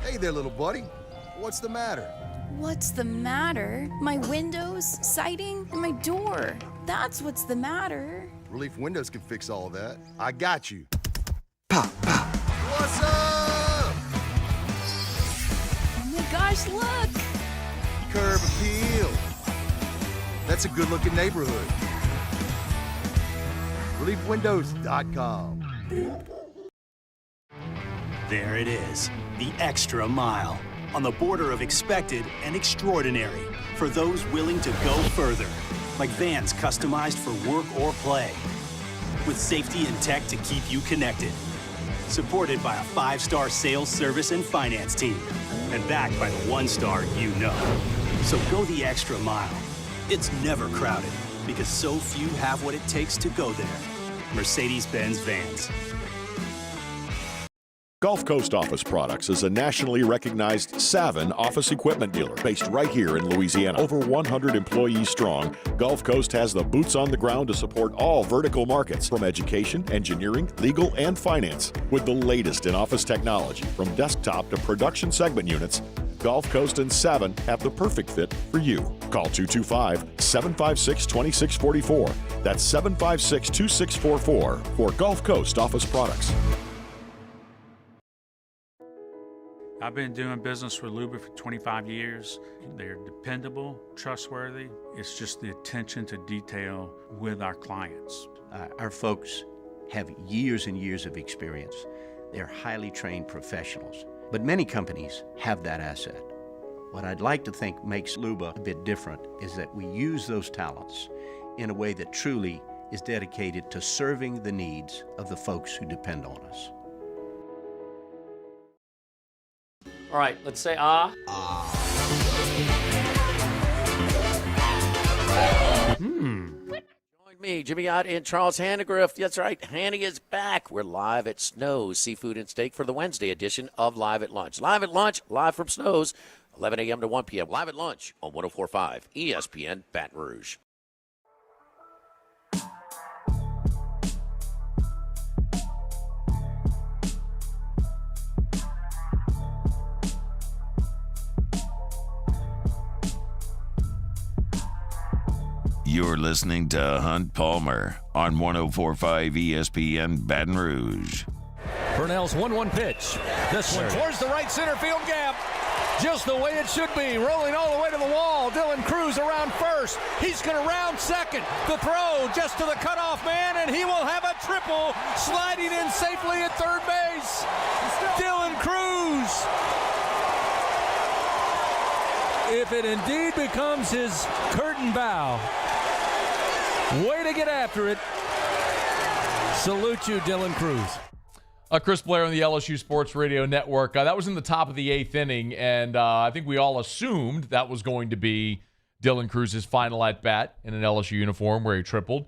Hey there, little buddy. What's the matter? What's the matter? My windows, siding, and my door. That's what's the matter. Relief Windows can fix all of that. I got you. Pop, pop. What's up? Oh my gosh, look! Curb appeal. That's a good-looking neighborhood. ReliefWindows.com. There it is, the extra mile, on the border of expected and extraordinary, for those willing to go further, like vans customized for work or play, with safety and tech to keep you connected, supported by a 5-star sales, service, and finance team, and backed by the 1-star you know. So go the extra mile. It's never crowded, because so few have what it takes to go there. Mercedes-Benz Vans. Gulf Coast Office Products is a nationally recognized Savin office equipment dealer based right here in Louisiana. Over 100 employees strong, Gulf Coast has the boots on the ground to support all vertical markets, from education, engineering, legal, and finance. With the latest in office technology, from desktop to production segment units, Gulf Coast and Savin have the perfect fit for you. Call 225-756-2644. That's 756-2644 for Gulf Coast Office Products. I've been doing business with Luba for 25 years. They're dependable, trustworthy. It's just the attention to detail with our clients. Our folks have years and years of experience. They're highly trained professionals, but many companies have that asset. What I'd like to think makes Luba a bit different is that we use those talents in a way that truly is dedicated to serving the needs of the folks who depend on us. All right, let's say ah. Join me, Jimmy Ott and Charles Hannegriff. That's right, Hanny is back. We're live at Snows Seafood and Steak for the Wednesday edition of Live at Lunch. Live at Lunch, live from Snows, 11 a.m. to 1 p.m. Live at Lunch on 104.5 ESPN Baton Rouge. You're listening to Hunt Palmer on 104.5 ESPN Baton Rouge. Purnell's 1-1 pitch. This one towards the right center field gap. Just the way it should be. Rolling all the way to the wall. Dylan Cruz around first. He's going to round second. The throw just to the cutoff man, and he will have a triple sliding in safely at third base. Dylan Cruz. If it indeed becomes his curtain bow. Way to get after it. Salute you, Dylan Cruz. Chris Blair on the LSU Sports Radio Network. That was in the top of the 8th inning, and I think we all assumed that was going to be Dylan Cruz's final at-bat in an LSU uniform where he tripled.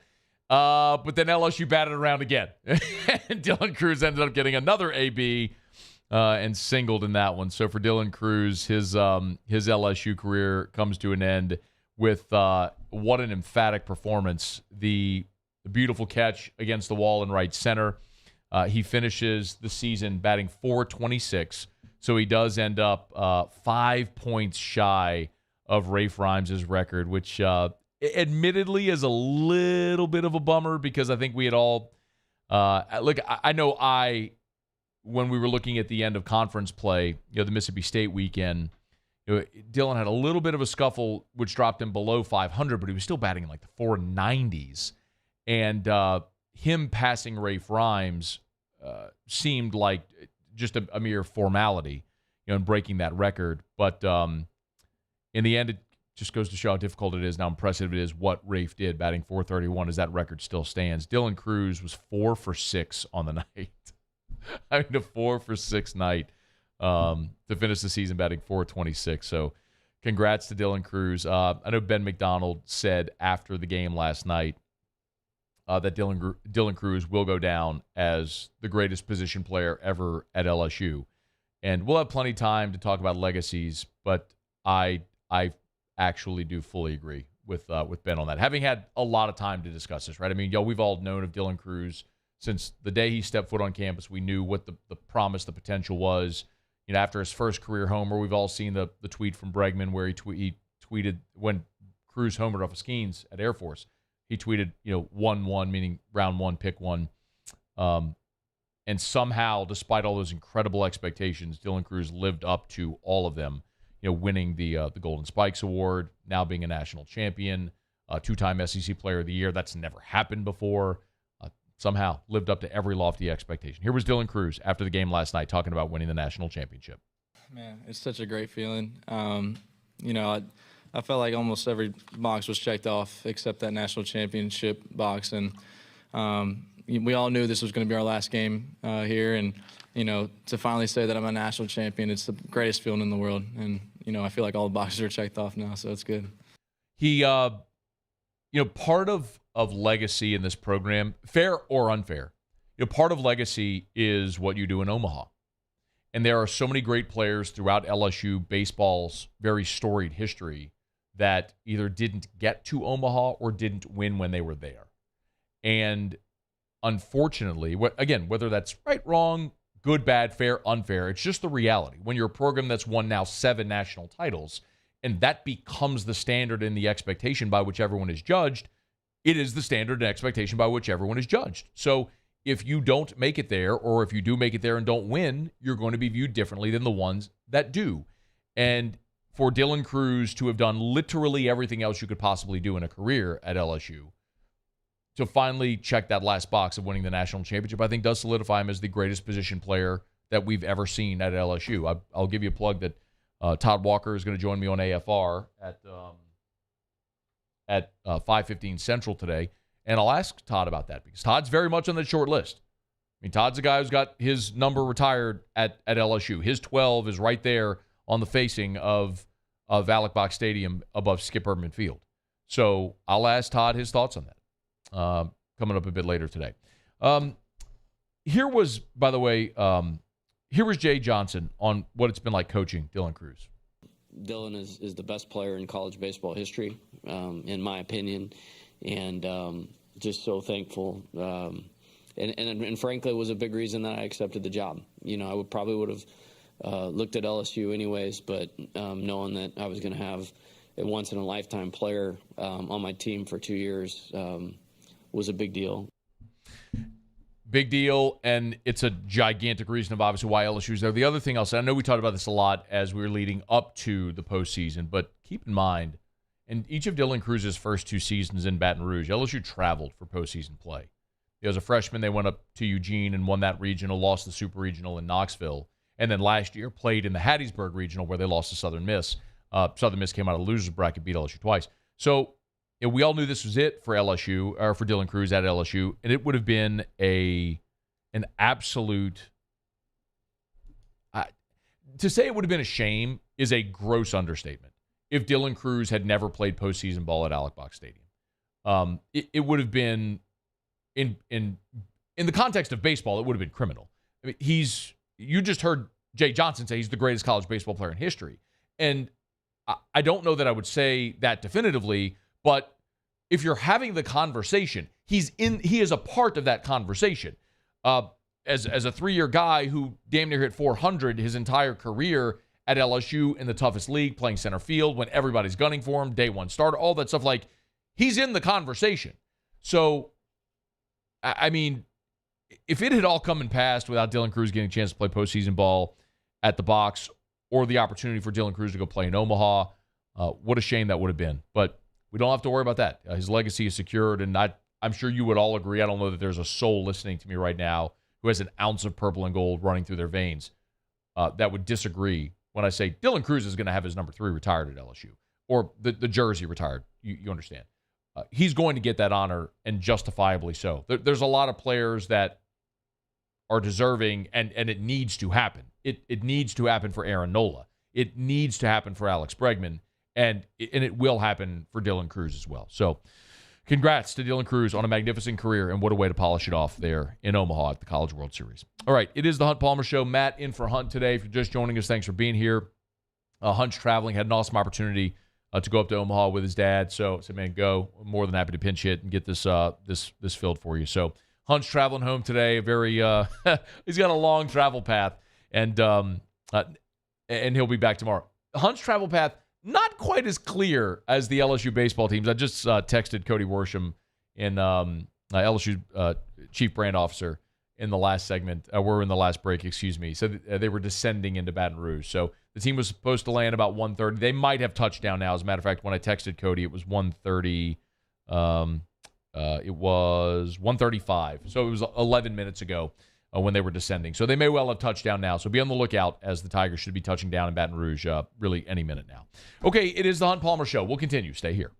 But then LSU batted around again. And Dylan Cruz ended up getting another AB and singled in that one. So for Dylan Cruz, his LSU career comes to an end with what an emphatic performance. The beautiful catch against the wall in right center. He finishes the season batting .426, so he does end up 5 points shy of Rafe Rhymes' record, which admittedly is a little bit of a bummer because I think we had all look. I know when we were looking at the end of conference play, the Mississippi State weekend, Dylan had a little bit of a scuffle, which dropped him below 500, but he was still batting in like the 490s, and him passing Rafe Rhymes seemed like just a mere formality, in breaking that record. But in the end, it just goes to show how difficult it is and how impressive it is what Rafe did, batting .431, as that record still stands. Dylan Cruz was 4 for 6 on the night. I mean, a 4 for 6 night to finish the season batting .426. So congrats to Dylan Cruz. I know Ben McDonald said after the game last night that Dylan Cruz will go down as the greatest position player ever at LSU. And we'll have plenty of time to talk about legacies, but I actually do fully agree with Ben on that. Having had a lot of time to discuss this, right? I mean, we've all known of Dylan Cruz since the day he stepped foot on campus. We knew what the promise, the potential was. After his first career homer, we've all seen the tweet from Bregman where he tweeted when Cruz homered off of Skenes at Air Force. He tweeted, 1-1, meaning round one, pick one. And somehow, despite all those incredible expectations, Dylan Cruz lived up to all of them, winning the Golden Spikes Award, now being a national champion, two-time SEC Player of the Year. That's never happened before. Somehow lived up to every lofty expectation. Here was Dylan Cruz after the game last night talking about winning the national championship. Man, it's such a great feeling. I felt like almost every box was checked off except that national championship box. And we all knew this was going to be our last game here. And, to finally say that I'm a national champion, it's the greatest feeling in the world. And, I feel like all the boxes are checked off now, so it's good. He, part of legacy in this program, fair or unfair, part of legacy is what you do in Omaha. And there are so many great players throughout LSU baseball's very storied history that either didn't get to Omaha or didn't win when they were there. And unfortunately, again, whether that's right, wrong, good, bad, fair, unfair, it's just the reality. When you're a program that's won now 7 national titles, and that becomes the standard and the expectation by which everyone is judged, it is the standard and expectation by which everyone is judged. So if you don't make it there, or if you do make it there and don't win, you're going to be viewed differently than the ones that do. And for Dylan Cruz to have done literally everything else you could possibly do in a career at LSU, to finally check that last box of winning the national championship, I think does solidify him as the greatest position player that we've ever seen at LSU. I'll give you a plug that Todd Walker is going to join me on AFR at 5:15 Central today, and I'll ask Todd about that because Todd's very much on the short list. I mean, Todd's a guy who's got his number retired at LSU. His 12 is right there on the facing of Alec Box Stadium above Skip Urban Field. So I'll ask Todd his thoughts on that coming up a bit later today. Here was, by the way, here was Jay Johnson on what it's been like coaching Dylan Cruz. Dylan is the best player in college baseball history, in my opinion, and just so thankful. And frankly, it was a big reason that I accepted the job. I would have looked at LSU anyways, but knowing that I was going to have a once-in-a-lifetime player on my team for 2 years was a big deal. Big deal, and it's a gigantic reason of obviously why LSU's there. The other thing I'll say, I know we talked about this a lot as we were leading up to the postseason, but keep in mind, in each of Dylan Cruz's first 2 seasons in Baton Rouge, LSU traveled for postseason play. As a freshman, they went up to Eugene and won that regional, lost the Super Regional in Knoxville, and then last year played in the Hattiesburg Regional where they lost to Southern Miss. Southern Miss came out of the loser's bracket, beat LSU twice. So we all knew this was it for LSU, or for Dylan Cruz at LSU, and it would have been an absolute to say it would have been a shame is a gross understatement. If Dylan Cruz had never played postseason ball at Alex Box Stadium, it would have been in the context of baseball, it would have been criminal. I mean, you just heard Jay Johnson say he's the greatest college baseball player in history, and I don't know that I would say that definitively, but if you're having the conversation, he is a part of that conversation. As a 3-year guy who damn near hit 400 his entire career at LSU in the toughest league, playing center field when everybody's gunning for him, day one starter, all that stuff, like, he's in the conversation. So, I mean, if it had all come and passed without Dylan Cruz getting a chance to play postseason ball at the Box, or the opportunity for Dylan Cruz to go play in Omaha, what a shame that would have been. But we don't have to worry about that. His legacy is secured, and I'm sure you would all agree. I don't know that there's a soul listening to me right now who has an ounce of purple and gold running through their veins that would disagree when I say Dylan Cruz is going to have his number 3 retired at LSU, or the jersey retired. You understand. He's going to get that honor, and justifiably so. There's a lot of players that are deserving, and it needs to happen. It needs to happen for Aaron Nola. It needs to happen for Alex Bregman, and it will happen for Dylan Cruz as well. So congrats to Dylan Cruz on a magnificent career, and what a way to polish it off there in Omaha at the College World Series. All right, it is the Hunt Palmer Show. Matt in for Hunt today. If you're just joining us, thanks for being here. Hunt's traveling, had an awesome opportunity to go up to Omaha with his dad. So man, go. More than happy to pinch hit and get this filled for you. So Hunt's traveling home today. Very he's got a long travel path, and he'll be back tomorrow. Hunt's travel path not quite as clear as the LSU baseball teams. I just texted Cody Worsham, in LSU chief brand officer, in the last segment. We're in the last break, excuse me. So they were descending into Baton Rouge. So the team was supposed to land about 1:30. They might have touchdown now. As a matter of fact, when I texted Cody, it was 1:30. It was 1:35. So it was 11 minutes ago when they were descending. So they may well have touchdown now. So be on the lookout, as the Tigers should be touching down in Baton Rouge really any minute now. Okay, it is the Hunt Palmer Show. We'll continue. Stay here.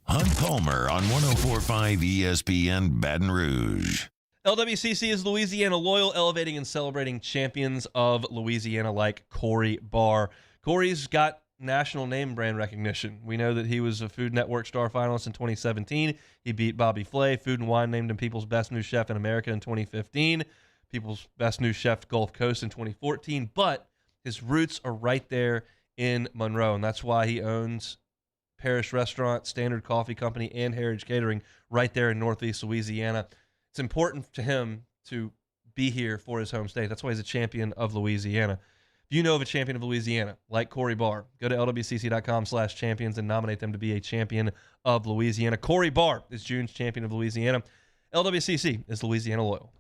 Hunt Palmer on 104.5 ESPN Baton Rouge. LWCC is Louisiana loyal, elevating and celebrating champions of Louisiana like Corey Barr. Corey's got national name brand recognition. We know that he was a Food Network Star Finalist in 2017. He beat Bobby Flay. Food and Wine named him People's Best New Chef in America in 2015. People's Best New Chef Gulf Coast in 2014. But his roots are right there in Monroe, and that's why he owns Parish Restaurant, Standard Coffee Company, and Heritage Catering right there in Northeast Louisiana. It's important to him to be here for his home state. That's why he's a champion of Louisiana. If you know of a champion of Louisiana, like Corey Barr, go to lwcc.com/champions and nominate them to be a champion of Louisiana. Corey Barr is June's champion of Louisiana. LWCC is Louisiana loyal.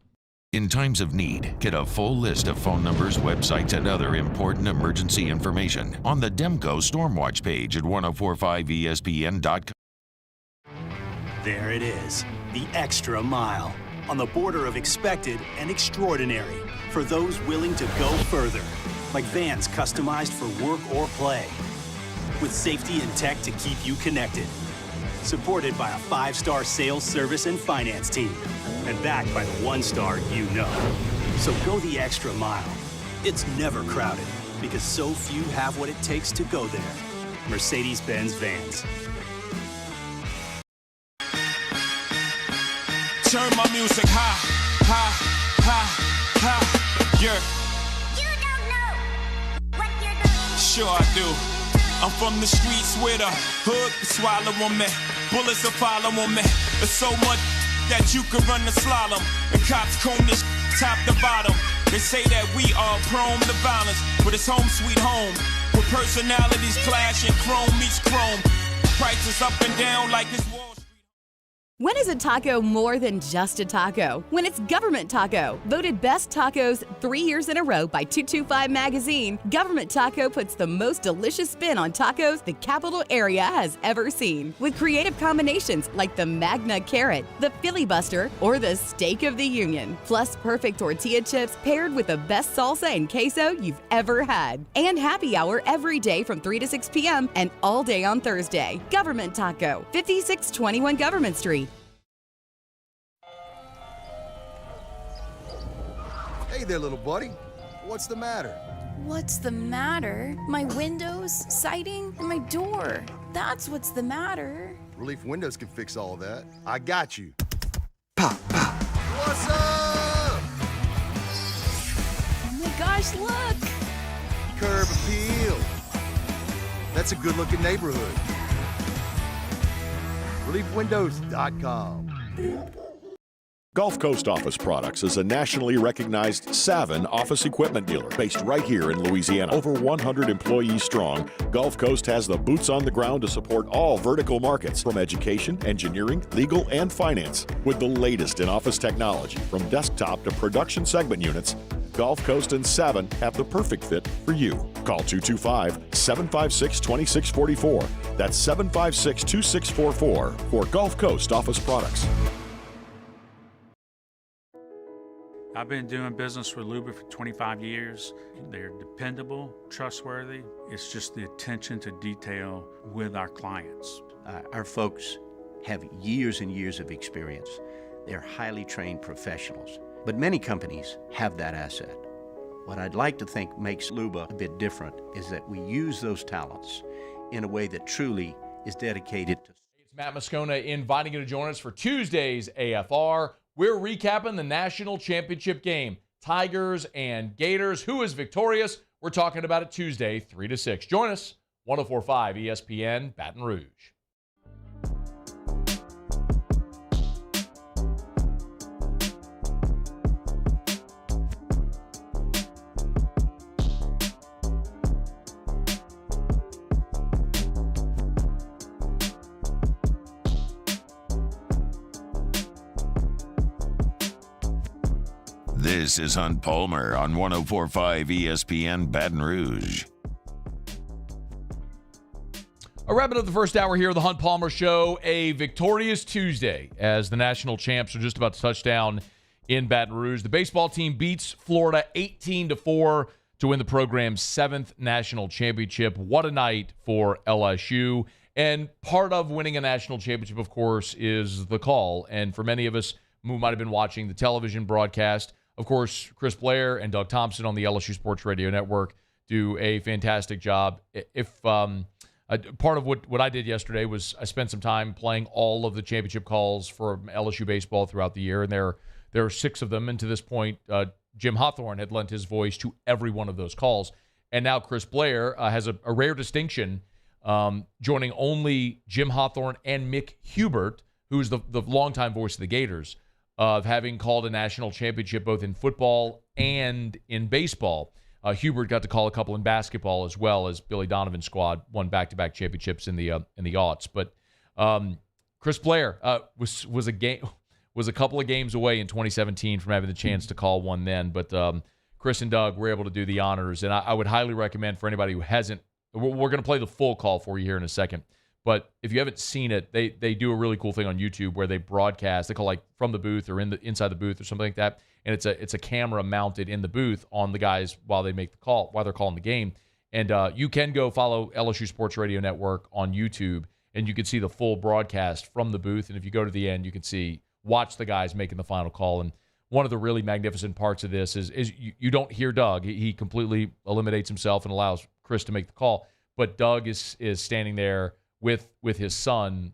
In times of need, get a full list of phone numbers, websites, and other important emergency information on the Demco Stormwatch page at 1045ESPN.com. There it is, the extra mile, on the border of expected and extraordinary, for those willing to go further, like vans customized for work or play, with safety and tech to keep you connected, supported by a 5-star sales, service, and finance team, and backed by the 1-star you know. So go the extra mile. It's never crowded, because so few have what it takes to go there. Mercedes-Benz Vans. Turn my music high, high, high, high, yeah. You don't know what you're doing. Sure I do. I'm from the streets where the hood can swallow on me. Bullets will follow on me. There's so much that you could run the slalom. And cops comb this top to bottom. They say that we are prone to violence, but it's home sweet home. With personalities clashing, chrome meets chrome. prices up and down like it's Wall Street. When is a taco more than just a taco? When it's Government Taco. Voted best tacos 3 years in a row by 225 Magazine, Government Taco puts the most delicious spin on tacos the capital area has ever seen. With creative combinations like the Magna Carrot, the Filibuster, or the Steak of the Union. Plus perfect tortilla chips paired with the best salsa and queso you've ever had. And happy hour every day from 3 to 6 p.m. and all day on Thursday. Government Taco, 5621 Government Street. Hey there, little buddy. What's the matter? What's the matter? My windows, siding, and my door. That's what's the matter. Relief Windows can fix all of that. I got you. Pop, pop. What's up? Oh my gosh, look! Curb appeal. That's a good-looking neighborhood. ReliefWindows.com. Gulf Coast Office Products is a nationally recognized Savin office equipment dealer based right here in Louisiana. Over 100 employees strong, Gulf Coast has the boots on the ground to support all vertical markets from education, engineering, legal, and finance. With the latest in office technology from desktop to production segment units, Gulf Coast and Savin have the perfect fit for you. Call 225-756-2644. That's 756-2644 for Gulf Coast Office Products. I've been doing business with Luba for 25 years. They're dependable, trustworthy. It's just the attention to detail with our clients. Our folks have years and years of experience. They're highly trained professionals. But many companies have that asset. What I'd like to think makes Luba a bit different is that we use those talents in a way that truly is dedicated to. It's Matt Moscona inviting you to join us for Tuesday's AFR. We're recapping the national championship game. Tigers and Gators. Who is victorious? We're talking about it Tuesday, 3 to 6. Join us, 104.5 ESPN, Baton Rouge. This is Hunt Palmer on 104.5 ESPN Baton Rouge. Wrapping up the first hour here of the Hunt Palmer Show, a victorious Tuesday as the national champs are just about to touch down in Baton Rouge. The baseball team beats Florida 18-4 to win the program's 7th national championship. What a night for LSU. And part of winning a national championship, of course, is the call. And for many of us who might have been watching the television broadcast, of course, Chris Blair and Doug Thompson on the LSU Sports Radio Network do a fantastic job. If part of what I did yesterday was I spent some time playing all of the championship calls for LSU baseball throughout the year, and there are 6 of them. And to this point, Jim Hawthorne had lent his voice to every one of those calls. And now Chris Blair has a rare distinction, joining only Jim Hawthorne and Mick Hubert, who's the longtime voice of the Gators, of having called a national championship both in football and in baseball. Hubert got to call a couple in basketball as well, as Billy Donovan's squad won back-to-back championships in the aughts. But Chris Blair was a couple of games away in 2017 from having the chance to call one then. But Chris and Doug were able to do the honors, and I would highly recommend for anybody who hasn't. We're going to play the full call for you here in a second. But if you haven't seen it, they do a really cool thing on YouTube where they broadcast. They call like from the booth or inside the booth or something like that. And it's a camera mounted in the booth on the guys while they make the call, while they're calling the game. And you can go follow LSU Sports Radio Network on YouTube, and you can see the full broadcast from the booth. And if you go to the end, you can watch the guys making the final call. And one of the really magnificent parts of this is you don't hear Doug. He completely eliminates himself and allows Chris to make the call. But Doug is standing there with his son,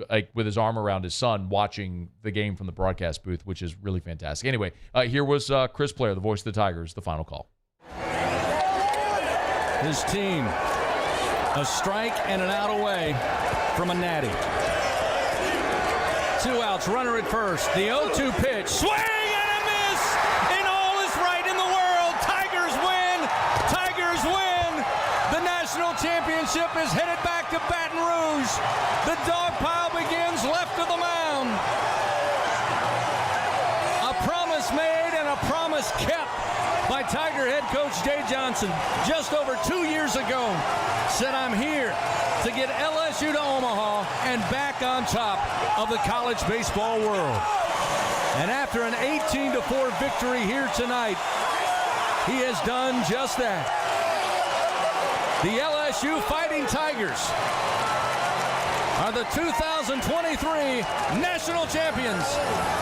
like with his arm around his son, watching the game from the broadcast booth, which is really fantastic. Anyway, here was Chris Blair, the voice of the Tigers, the final call. His team, a strike and an out away from a natty. 2 outs, runner at first. The 0-2 pitch, swing and a miss, and all is right in the world. Tigers win. The national championship championship is headed back to Baton Rouge. The dog pile begins left of the mound. A promise made and a promise kept by Tiger head coach Jay Johnson just over 2 years ago. Said, I'm here to get LSU to Omaha and back on top of the college baseball world. And after an 18-4 victory here tonight, he has done just that. The LSU Fighting Tigers are the 2023 national champions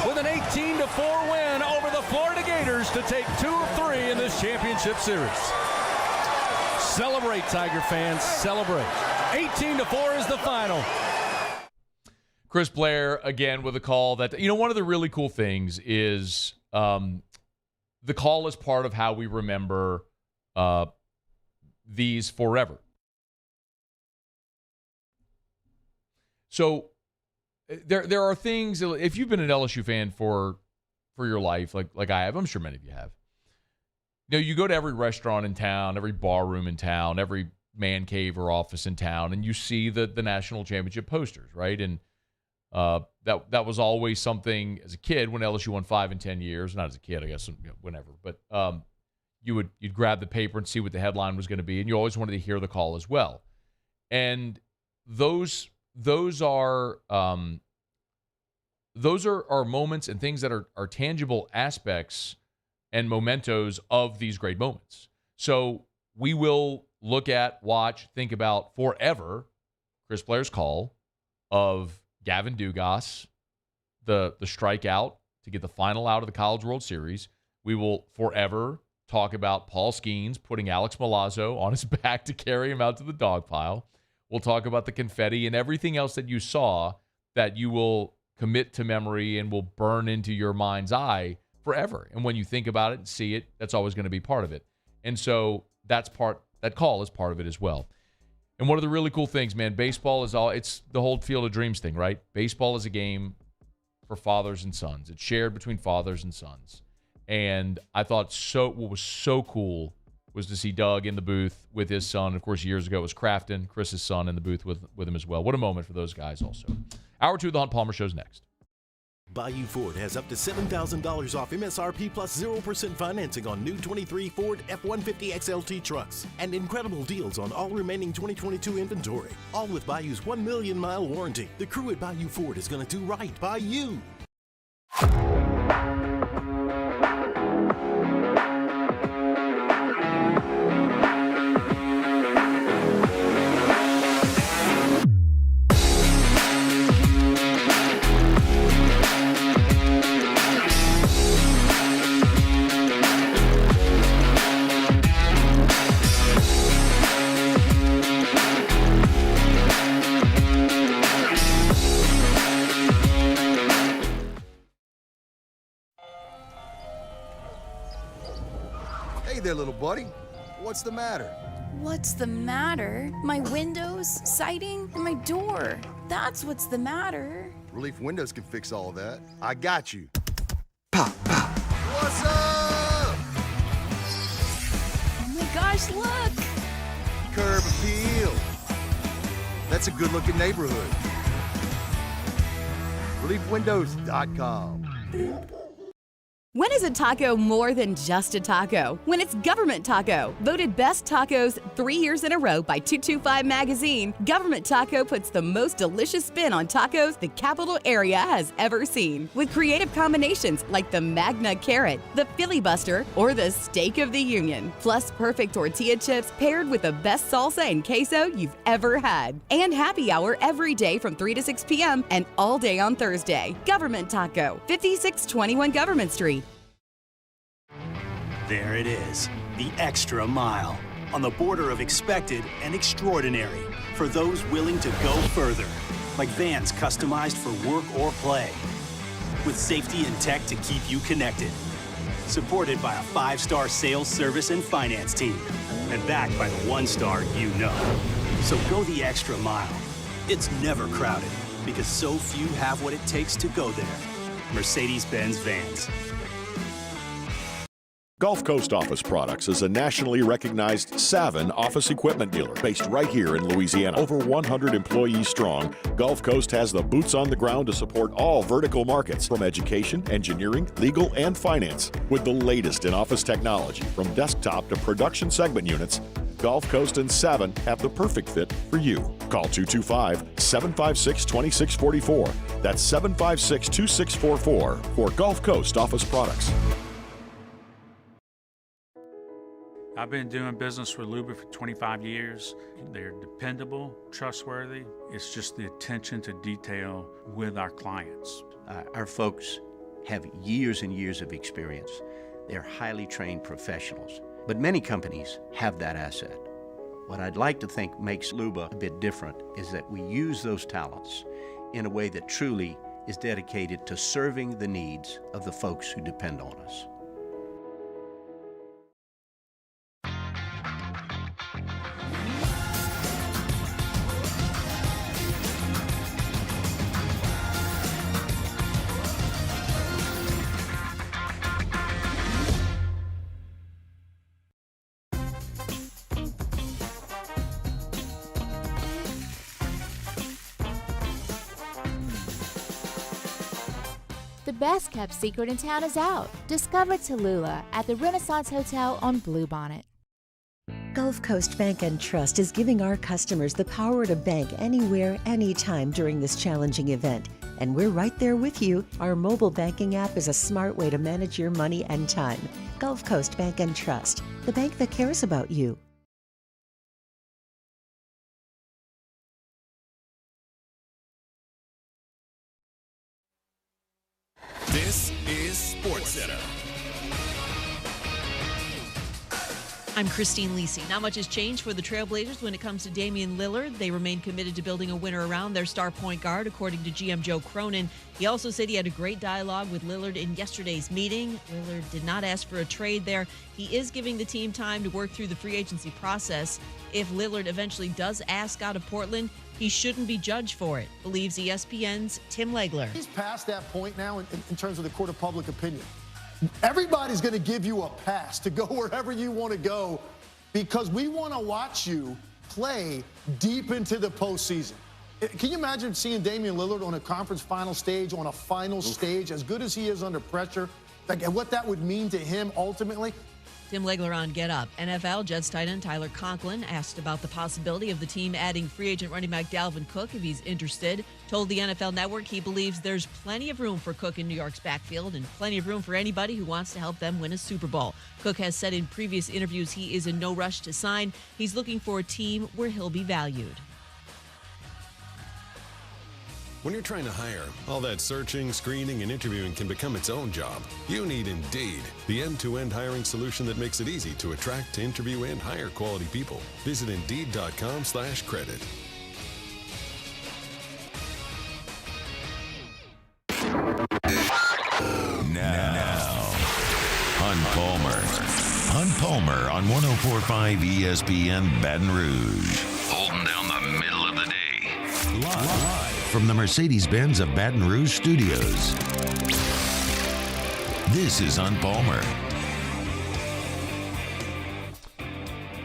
with an 18-4 win over the Florida Gators to take 2 of 3 in this championship series. Celebrate, Tiger fans, celebrate. 18-4 is the final. Chris Blair, again, with a call that, one of the really cool things is the call is part of how we remember these forever. So there are things, if you've been an LSU fan for your life, like I have, I'm sure many of you have. You go to every restaurant in town, every bar room in town, every man cave or office in town, and you see the national championship posters, right? And that was always something as a kid when LSU won 5 in 10 years. Not as a kid, I guess, whenever. But you'd grab the paper and see what the headline was going to be, and you always wanted to hear the call as well. And those are moments and things that are tangible aspects and mementos of these great moments. So we will look at, watch, think about forever Chris Blair's call of Gavin Dugas, the strikeout to get the final out of the College World Series. We will forever talk about Paul Skenes putting Alex Milazzo on his back to carry him out to the dog pile. We'll talk about the confetti and everything else that you saw that you will commit to memory and will burn into your mind's eye forever. And when you think about it and see it, that's always going to be part of it. And so that call is part of it as well. And one of the really cool things, man, baseball is it's the whole Field of Dreams thing, right? Baseball is a game for fathers and sons. It's shared between fathers and sons. And I thought what was so cool was to see Doug in the booth with his son. Of course, years ago it was Crafton, Chris's son, in the booth with him as well. What a moment for those guys also. Hour 2 of the Hunt Palmer Show's next. Bayou Ford has up to $7,000 off MSRP plus 0% financing on new 23 Ford F-150 XLT trucks and incredible deals on all remaining 2022 inventory. All with Bayou's 1 million mile warranty. The crew at Bayou Ford is going to do right by you. Hey there, little buddy. What's the matter? What's the matter? My windows, siding, and my door. That's what's the matter. Relief Windows can fix all that. I got you. Pop, pop. What's up? Oh my gosh, look! Curb appeal. That's a good-looking neighborhood. ReliefWindows.com. When is a taco more than just a taco? When it's Government Taco. Voted best tacos 3 years in a row by 225 Magazine, Government Taco puts the most delicious spin on tacos the capital area has ever seen. With creative combinations like the Magna Carrot, the Filibuster, or the Steak of the Union. Plus perfect tortilla chips paired with the best salsa and queso you've ever had. And happy hour every day from 3 to 6 p.m. and all day on Thursday. Government Taco, 5621 Government Street. There it is, the extra mile, on the border of expected and extraordinary, for those willing to go further, like vans customized for work or play, with safety and tech to keep you connected, supported by a 5-star sales, service, and finance team, and backed by the 1-star you know. So go the extra mile. It's never crowded, because so few have what it takes to go there. Mercedes-Benz Vans. Gulf Coast Office Products is a nationally recognized Savin office equipment dealer based right here in Louisiana. Over 100 employees strong, Gulf Coast has the boots on the ground to support all vertical markets, from education, engineering, legal, and finance. With the latest in office technology, from desktop to production segment units, Gulf Coast and Savin have the perfect fit for you. Call 225-756-2644. That's 756-2644 for Gulf Coast Office Products. I've been doing business with Luba for 25 years. They're dependable, trustworthy. It's just the attention to detail with our clients. Our folks have years and years of experience. They're highly trained professionals. But many companies have that asset. What I'd like to think makes Luba a bit different is that we use those talents in a way that truly is dedicated to serving the needs of the folks who depend on us. The best kept secret in town is out. Discover Tallulah at the Renaissance Hotel on Bluebonnet. Gulf Coast Bank and Trust is giving our customers the power to bank anywhere, anytime during this challenging event. And we're right there with you. Our mobile banking app is a smart way to manage your money and time. Gulf Coast Bank and Trust, the bank that cares about you. This is SportsCenter. I'm Christine Lisi. Not much has changed for the Trailblazers when it comes to Damian Lillard. They remain committed to building a winner around their star point guard, according to GM Joe Cronin. He also said he had a great dialogue with Lillard in yesterday's meeting. Lillard did not ask for a trade there. He is giving the team time to work through the free agency process. If Lillard eventually does ask out of Portland, he shouldn't be judged for it, believes ESPN's Tim Legler. He's past that point now in terms of the court of public opinion. Everybody's going to give you a pass to go wherever you want to go because we want to watch you play deep into the postseason. Can you imagine seeing Damian Lillard on a conference final stage, on a final stage, as good as he is under pressure, like, and what that would mean to him ultimately? Tim Legler on Get Up. NFL Jets tight end Tyler Conklin asked about the possibility of the team adding free agent running back Dalvin Cook if he's interested. Told the NFL Network he believes there's plenty of room for Cook in New York's backfield and plenty of room for anybody who wants to help them win a Super Bowl. Cook has said in previous interviews he is in no rush to sign. He's looking for a team where he'll be valued. When you're trying to hire, all that searching, screening, and interviewing can become its own job. You need Indeed, the end-to-end hiring solution that makes it easy to attract, interview, and hire quality people. Visit Indeed.com/credit. Now, Hunt Palmer on 104.5 ESPN Baton Rouge. Holding down the middle of the day. Live from the Mercedes-Benz of Baton Rouge studios. This is Hunt Palmer.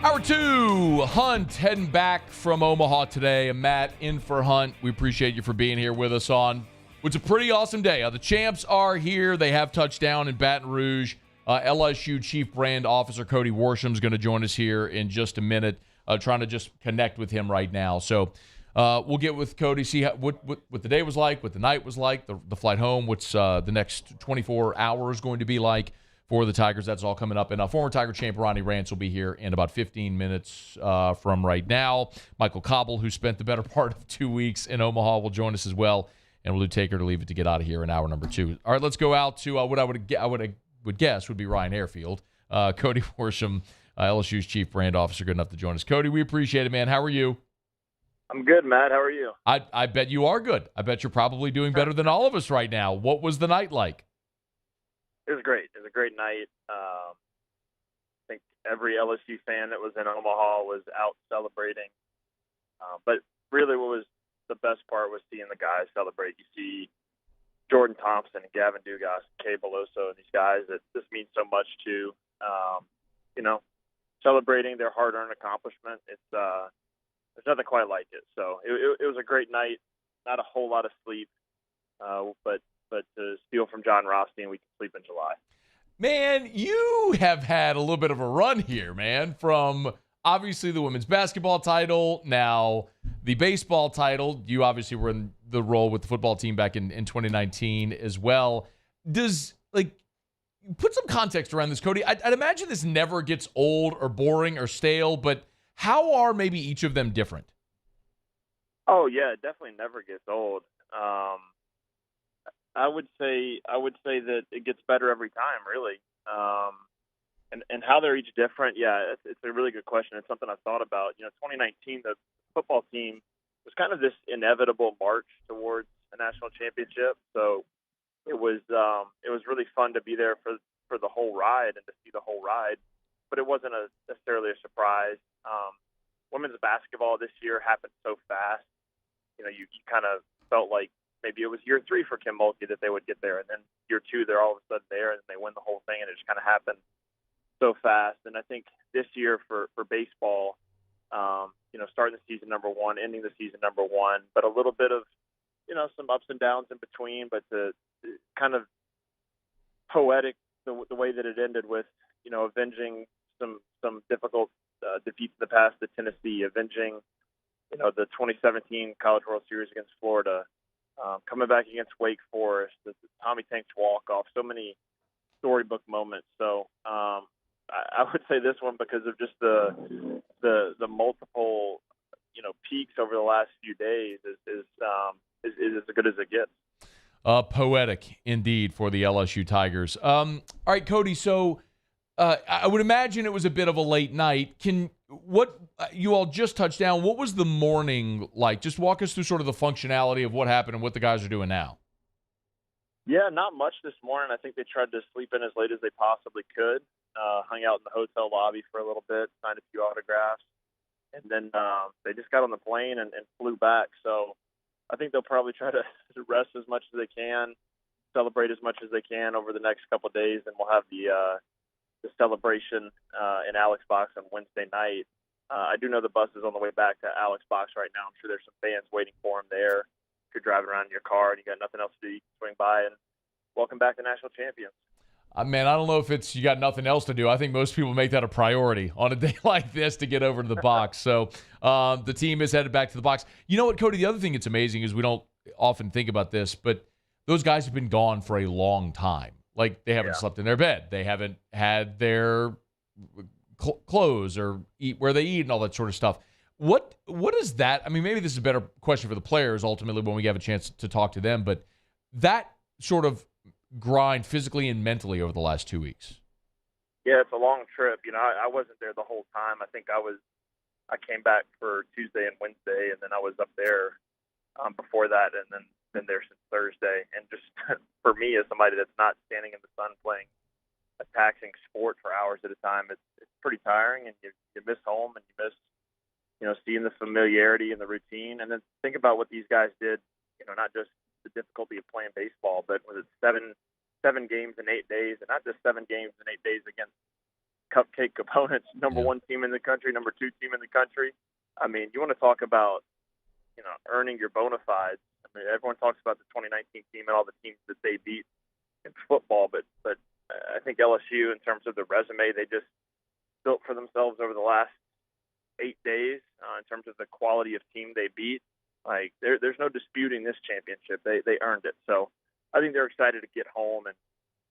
Hour 2, Hunt heading back from Omaha today. Matt in for Hunt. We appreciate you for being here with us on what's a pretty awesome day. The champs are here. They have touchdown in Baton Rouge. LSU Chief Brand Officer Cody Worsham is going to join us here in just a minute. Trying to just connect with him right now. So we'll get with Cody, see what the day was like, what the night was like, the flight home, what's the next 24 hours going to be like for the Tigers. That's all coming up. And former Tiger champ Ronnie Rants will be here in about 15 minutes from right now. Michael Cobble, who spent the better part of 2 weeks in Omaha, will join us as well. And we'll do take her to leave it to get out of here in hour number 2. All right, let's go out to what I would guess would be Ryan Airfield. Cody Worsham, LSU's Chief Brand Officer, good enough to join us. Cody, we appreciate it, man. How are you? I'm good, Matt. How are you? I bet you are good. I bet you're probably doing better than all of us right now. What was the night like? It was great. It was a great night. I think every LSU fan that was in Omaha was out celebrating. But really what was the best part was seeing the guys celebrate. You see Jordan Thompson and Gavin Dugas and Kay Beloso and these guys that this means so much to. celebrating their hard-earned accomplishment. There's nothing quite like it. So it was a great night. Not a whole lot of sleep, but to steal from John Rothstein, we can sleep in July. Man, you have had a little bit of a run here, man, from obviously the women's basketball title, now the baseball title. You obviously were in the role with the football team back in 2019 as well. Put some context around this, Cody. I'd imagine this never gets old or boring or stale, but how are maybe each of them different? Oh yeah, it definitely never gets old. I would say that it gets better every time, really. And how they're each different, yeah, it's a really good question. It's something I've thought about. 2019, the football team was kind of this inevitable march towards a national championship. So it was really fun to be there for the whole ride and to see the whole ride. But it wasn't necessarily a surprise. Women's basketball this year happened so fast. You kind of felt like maybe it was year 3 for Kim Mulkey that they would get there, and then year 2 they're all of a sudden there and they win the whole thing, and it just kind of happened so fast. And I think this year for baseball, starting the season number 1, ending the season number 1, but a little bit of some ups and downs in between, but the kind of poetic the way that it ended with avenging some difficult defeats in the past to Tennessee, avenging the 2017 College World Series against Florida, coming back against Wake Forest, the Tommy Tanks walk-off, so many storybook moments. So I would say this one, because of just the multiple peaks over the last few days, is as good as it gets. Poetic indeed for the LSU Tigers. All right, Cody. So I would imagine it was a bit of a late night. What you all just touched down? What was the morning like? Just walk us through sort of the functionality of what happened and what the guys are doing now. Yeah, not much this morning. I think they tried to sleep in as late as they possibly could. Hung out in the hotel lobby for a little bit, signed a few autographs, and then they just got on the plane and flew back. So I think they'll probably try to rest as much as they can, celebrate as much as they can over the next couple of days, and we'll have the celebration in Alex Box on Wednesday night. I do know the bus is on the way back to Alex Box right now. I'm sure there's some fans waiting for him there. If you're driving around in your car and you got nothing else to do, you can swing by and welcome back the national champions. Man, I don't know if it's you got nothing else to do. I think most people make that a priority on a day like this to get over to the box. So the team is headed back to the box. You know what, Cody? The other thing that's amazing is we don't often think about this, but those guys have been gone for a long time. Like, they haven't slept in their bed. They haven't had their clothes or eat where they eat and all that sort of stuff. What is that? I mean, maybe this is a better question for the players ultimately when we have a chance to talk to them, but that sort of grind physically and mentally over the last 2 weeks. Yeah, it's a long trip. I wasn't there the whole time. I think I came back for Tuesday and Wednesday, and then I was up there before that, and then been there since Thursday. And just for me, as somebody that's not standing in the sun playing a taxing sport for hours at a time, it's pretty tiring, and you miss home, and you miss seeing the familiarity and the routine. And then think about what these guys did. Not just the difficulty of playing baseball, but was it seven games in 8 days, and not just 7 games in 8 days against cupcake opponents, number 1 team in the country, number 2 team in the country. I mean, you want to talk about earning your bona fides. I mean, everyone talks about the 2019 team and all the teams that they beat in football, but I think LSU, in terms of the resume they just built for themselves over the last 8 days, in terms of the quality of team they beat, like there's no disputing this championship. They earned it. So I think they're excited to get home, and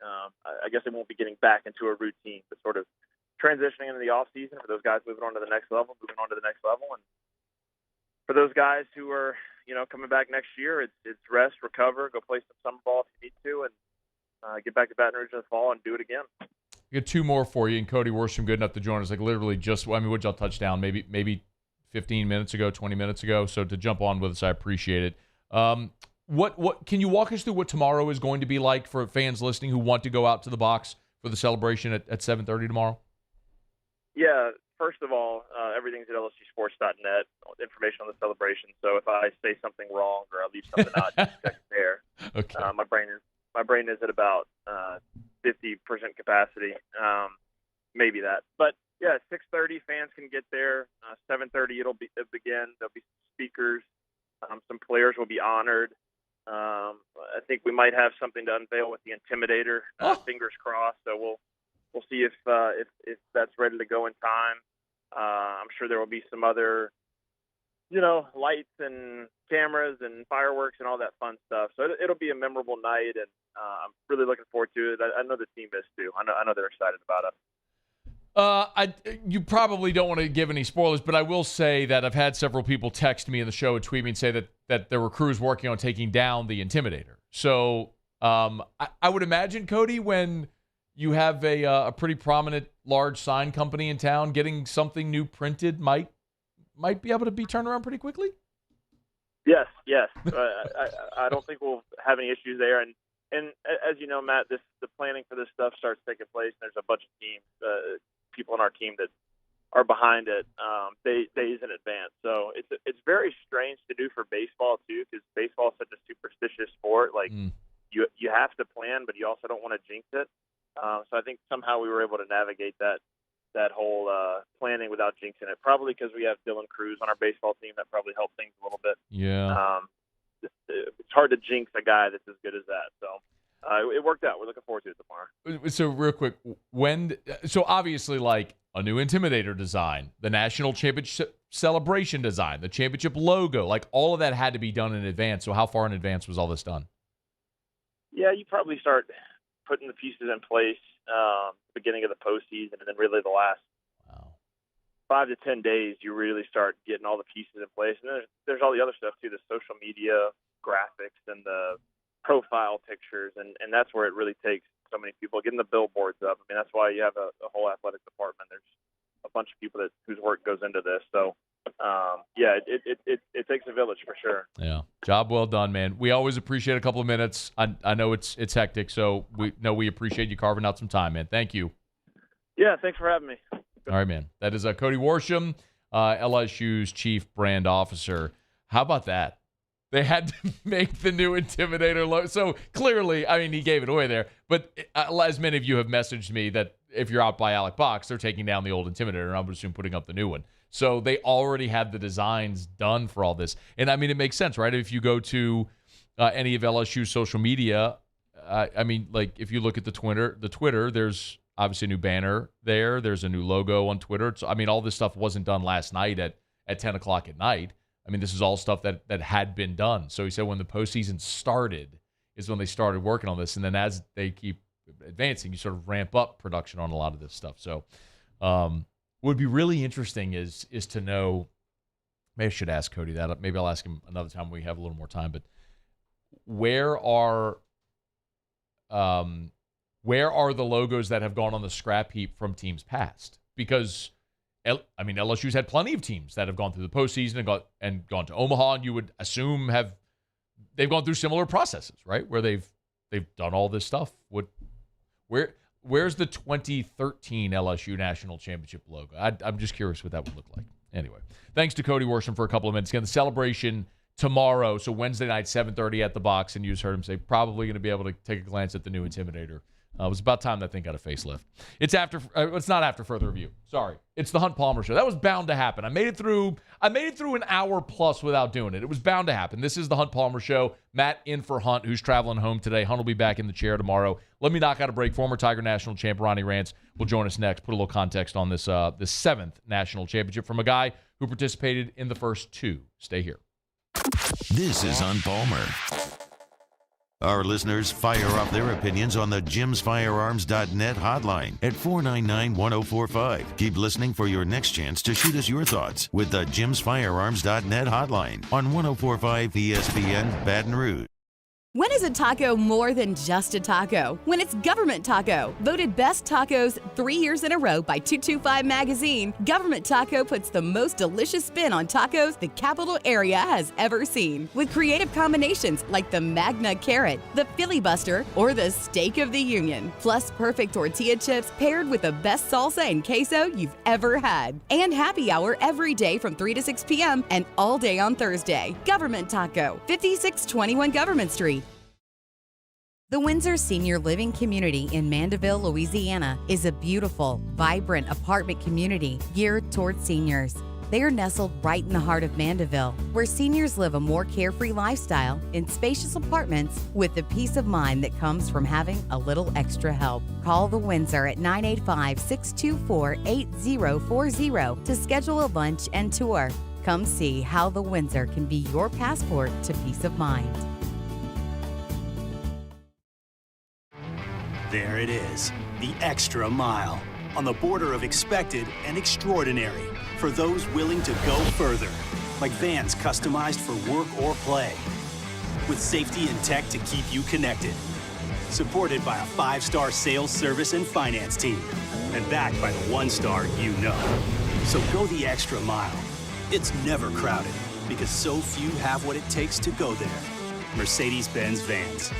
I guess they won't be getting back into a routine, but sort of transitioning into the off season for those guys moving on to the next level. And for those guys who are, coming back next year, it's rest, recover, go play some summer ball if you need to, and get back to Baton Rouge in the fall and do it again. We got 2 more for you, and Cody Worsham good enough to join us. Like literally just, what'd y'all touch down? Maybe 15 minutes ago, 20 minutes ago. So to jump on with us, I appreciate it. What can you walk us through what tomorrow is going to be like for fans listening who want to go out to the box for the celebration at 7:30 tomorrow? Yeah. First of all, everything's at LSUsports.net, information on the celebration. So if I say something wrong or I leave something out, just check it there. Okay. My brain is at about 50% capacity. maybe that. But yeah, 6:30 fans can get there. 7:30 it'll begin. There'll be speakers. Some players will be honored. I think we might have something to unveil with the Intimidator. Fingers crossed. So we'll see if that's ready to go in time. I'm sure there will be some other, lights and cameras and fireworks and all that fun stuff. So it'll be a memorable night, and I'm really looking forward to it. I know the team is too. I know they're excited about it. You probably don't want to give any spoilers, but I will say that I've had several people text me in the show and tweet me and say that there were crews working on taking down the Intimidator. So I would imagine, Cody, when you have a pretty prominent large sign company in town, getting something new printed might be able to be turned around pretty quickly. Yes. I don't think we'll have any issues there. And as you know, Matt, the planning for this stuff starts taking place. And there's a bunch of teams, people on our team that are behind it days in advance. So it's very strange to do for baseball too, because baseball is such a superstitious sport. Like you have to plan, but you also don't want to jinx it. So I think somehow we were able to navigate that whole planning without jinxing it. Probably because we have Dylan Cruz on our baseball team. That probably helped things a little bit. Yeah. It's hard to jinx a guy that's as good as that. So it worked out. We're looking forward to it tomorrow. So real quick, so obviously like a new Intimidator design, the national championship celebration design, the championship logo, like all of that had to be done in advance. So how far in advance was all this done? Yeah, you probably start putting the pieces in place beginning of the postseason, and then really the last 5 to 10 days, you really start getting all the pieces in place. And then there's all the other stuff too, the social media graphics and the profile pictures, and that's where it really takes so many people, getting the billboards up. I mean, that's why you have a whole athletic department. There's a bunch of people whose work goes into this. So it takes a village for sure. Yeah, job well done, man. We always appreciate a couple of minutes. I know it's hectic, so we appreciate you carving out some time, man. Thank you. Yeah, thanks for having me. All right, man. That is Cody Worsham, LSU's chief brand officer. How about that? They had to make the new Intimidator logo. So clearly, I mean, he gave it away there. But as many of you have messaged me that if you're out by Alec Box, they're taking down the old Intimidator, and I would assume putting up the new one. So they already had the designs done for all this. And, I mean, it makes sense, right? If you go to any of LSU's social media, I mean, like if you look at the Twitter, there's obviously a new banner there. There's a new logo on Twitter. So, I mean, all this stuff wasn't done last night at 10 o'clock at night. I mean, this is all stuff that had been done. So he said when the postseason started is when they started working on this. And then as they keep advancing, you sort of ramp up production on a lot of this stuff. So what would be really interesting is to know, maybe I should ask Cody that. Maybe I'll ask him another time when we have a little more time. But where are the logos that have gone on the scrap heap from teams past? Because I mean, LSU's had plenty of teams that have gone through the postseason and gone to Omaha, and you would assume they've gone through similar processes, right? Where they've done all this stuff. Where's the 2013 LSU National Championship logo? I'm just curious what that would look like. Anyway, thanks to Cody Worsham for a couple of minutes. Again, the celebration tomorrow, so Wednesday night, 7:30 at the Box, and you just heard him say probably going to be able to take a glance at the new Intimidator. It was about time that thing got a facelift. It's not after further review. Sorry. It's the Hunt Palmer Show. That was bound to happen. I made it through an hour plus without doing it. It was bound to happen. This is the Hunt Palmer Show. Matt in for Hunt, who's traveling home today. Hunt will be back in the chair tomorrow. Let me knock out a break. Former Tiger National champ Ronnie Rants will join us next. Put a little context on this 7th national championship from a guy who participated in the first 2. Stay here. This is Hunt Palmer. Our listeners fire off their opinions on the jimsfirearms.net hotline at 499-1045. Keep listening for your next chance to shoot us your thoughts with the jimsfirearms.net hotline on 1045 ESPN Baton Rouge. When is a taco more than just a taco? When it's Government Taco. Voted best tacos 3 years in a row by 225 Magazine, Government Taco puts the most delicious spin on tacos the capital area has ever seen. With creative combinations like the Magna Carrot, the Filibuster, or the Steak of the Union. Plus perfect tortilla chips paired with the best salsa and queso you've ever had. And happy hour every day from 3 to 6 p.m. and all day on Thursday. Government Taco, 5621 Government Street. The Windsor Senior Living Community in Mandeville, Louisiana is a beautiful, vibrant apartment community geared towards seniors. They are nestled right in the heart of Mandeville, where seniors live a more carefree lifestyle in spacious apartments with the peace of mind that comes from having a little extra help. Call the Windsor at 985-624-8040 to schedule a lunch and tour. Come see how the Windsor can be your passport to peace of mind. There it is, the extra mile, on the border of expected and extraordinary, for those willing to go further, like vans customized for work or play, with safety and tech to keep you connected, supported by a 5-star sales, service, and finance team, and backed by the 1-star you know. So go the extra mile. It's never crowded, because so few have what it takes to go there. Mercedes-Benz Vans.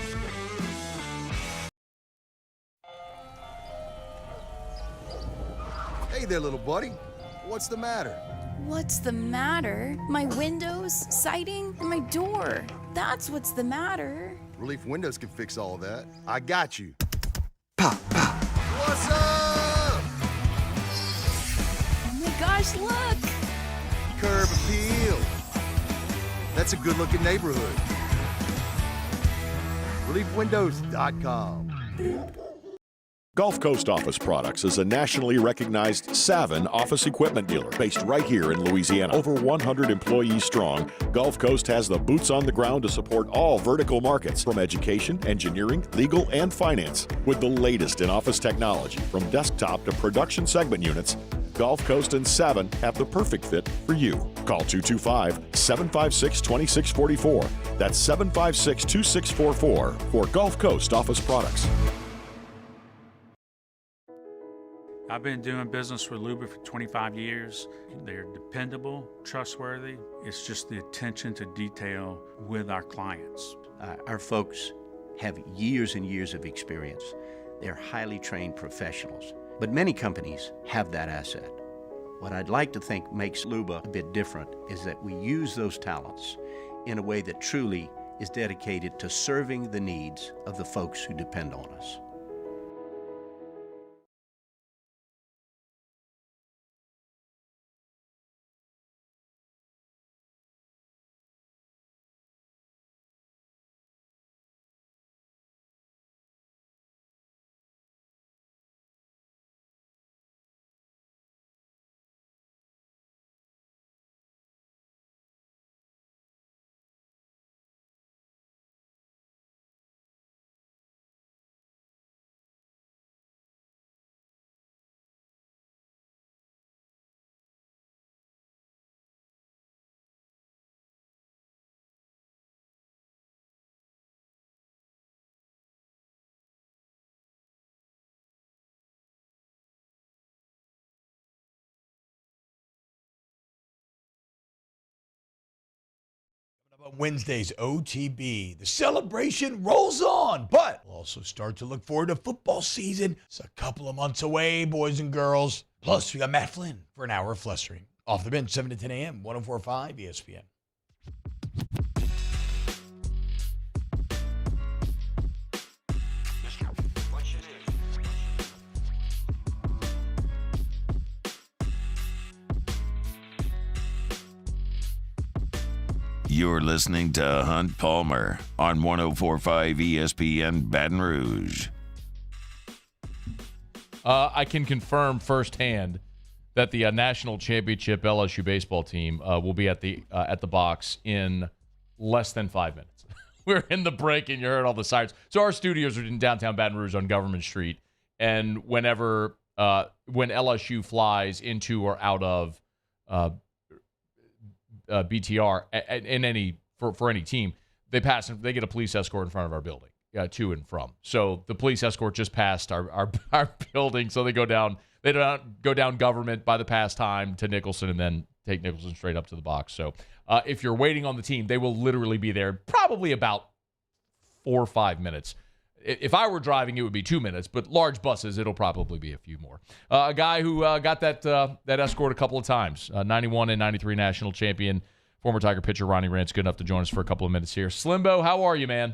Hey there, little buddy. What's the matter? What's the matter? My windows, siding, and my door. That's what's the matter. Relief Windows can fix all of that. I got you. Pop, pop. What's up? Oh my gosh, look! Curb appeal. That's a good-looking neighborhood. ReliefWindows.com. Gulf Coast Office Products is a nationally recognized Savin office equipment dealer based right here in Louisiana. Over 100 employees strong, Gulf Coast has the boots on the ground to support all vertical markets, from education, engineering, legal, and finance. With the latest in office technology, from desktop to production segment units, Gulf Coast and Savin have the perfect fit for you. Call 225-756-2644. That's 756-2644 for Gulf Coast Office Products. I've been doing business with Luba for 25 years. They're dependable, trustworthy. It's just the attention to detail with our clients. Our folks have years and years of experience. They're highly trained professionals, but many companies have that asset. What I'd like to think makes Luba a bit different is that we use those talents in a way that truly is dedicated to serving the needs of the folks who depend on us. Wednesday's OTB. The celebration rolls on, but we'll also start to look forward to football season. It's a couple of months away, boys and girls. Plus, we got Matt Flynn for an hour of flustering. Off the bench, 7 to 10 a.m., 104.5 ESPN. You're listening to Hunt Palmer on 104.5 ESPN Baton Rouge. I can confirm firsthand that the national championship LSU baseball team will be at the box in less than 5 minutes. We're in the break, and you heard all the sirens. So our studios are in downtown Baton Rouge on Government Street, and when LSU flies into or out of BTR for any team, they get a police escort in front of our building, to and from. So the police escort just passed our building, so they go down Government by the pass time to Nicholson, and then take Nicholson straight up to the box. So if you're waiting on the team, they will literally be there probably about 4 or 5 minutes. If I were driving, it would be 2 minutes, but large buses, it'll probably be a few more. A guy who got that escort a couple of times, 91 and 93 national champion, former Tiger pitcher Ronnie Rants, good enough to join us for a couple of minutes here. Slimbo, how are you, man?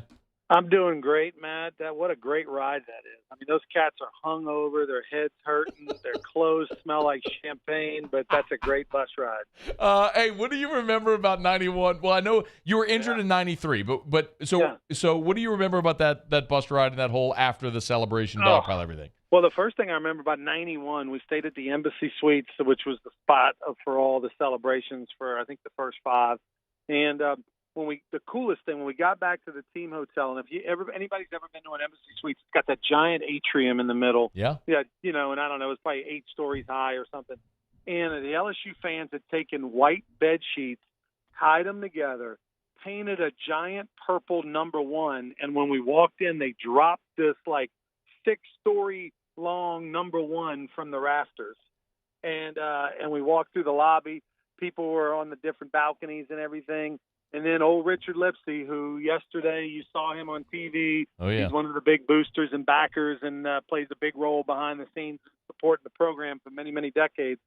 I'm doing great, Matt. What a great ride that is. I mean, those cats are hungover, their heads hurting, their clothes smell like champagne, but that's a great bus ride. Hey, what do you remember about 91? Well, I know you were injured in 93, but so what do you remember about that bus ride and that whole after the celebration, dog pile, everything? Well, the first thing I remember about 91, we stayed at the Embassy Suites, which was the spot for all the celebrations for, I think, the first 5. And the coolest thing, when we got back to the team hotel, and if anybody's ever been to an Embassy Suites, it's got that giant atrium in the middle. Yeah. Yeah, and I don't know, it's probably 8 stories high or something. And the LSU fans had taken white bed sheets, tied them together, painted a giant purple number 1, and when we walked in, they dropped this like 6-story long number 1 from the rafters. And we walked through the lobby. People were on the different balconies and everything. And then old Richard Lipsey, who yesterday you saw him on TV. Oh, yeah. He's one of the big boosters and backers and plays a big role behind the scenes supporting the program for many, many decades.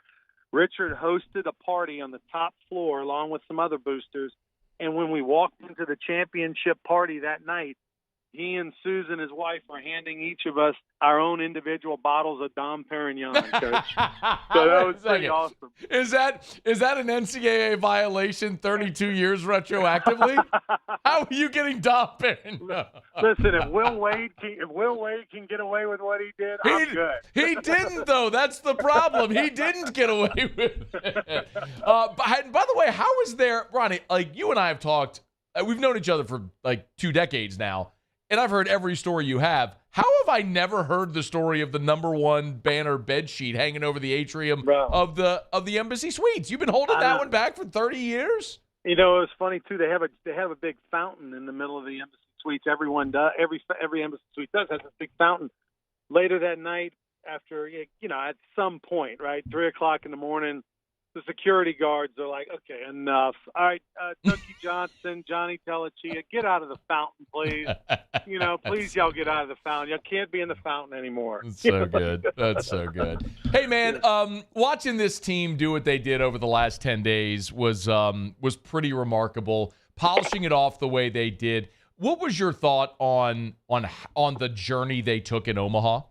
Richard hosted a party on the top floor along with some other boosters. And when we walked into the championship party that night, he and Susan, his wife, were handing each of us our own individual bottles of Dom Perignon, Coach. So that was pretty awesome. Is that an NCAA violation 32 years retroactively? How are you getting Dom Perignon? Listen, if Will Wade can get away with what he did, I'm good. He didn't, though. That's the problem. He didn't get away with it. By the way, how is there, Ronnie, like you and I have talked, we've known each other for like 2 decades now. And I've heard every story you have. How have I never heard the story of the number 1 banner bed sheet hanging over the atrium of the Embassy Suites? You've been holding that one back for 30 years? You know, it was funny too. They have a big fountain in the middle of the Embassy Suites. Everyone does. Every Embassy Suite has this big fountain. Later that night, after at some point, right, 3:00 in the morning, the security guards are like, okay, enough. All right, Tucky Johnson, Johnny Telechia, get out of the fountain, please. Please, y'all get out of the fountain. Y'all can't be in the fountain anymore. That's so good. That's so good. Hey, man, watching this team do what they did over the last 10 days was pretty remarkable. Polishing it off the way they did. What was your thought on the journey they took in Omaha?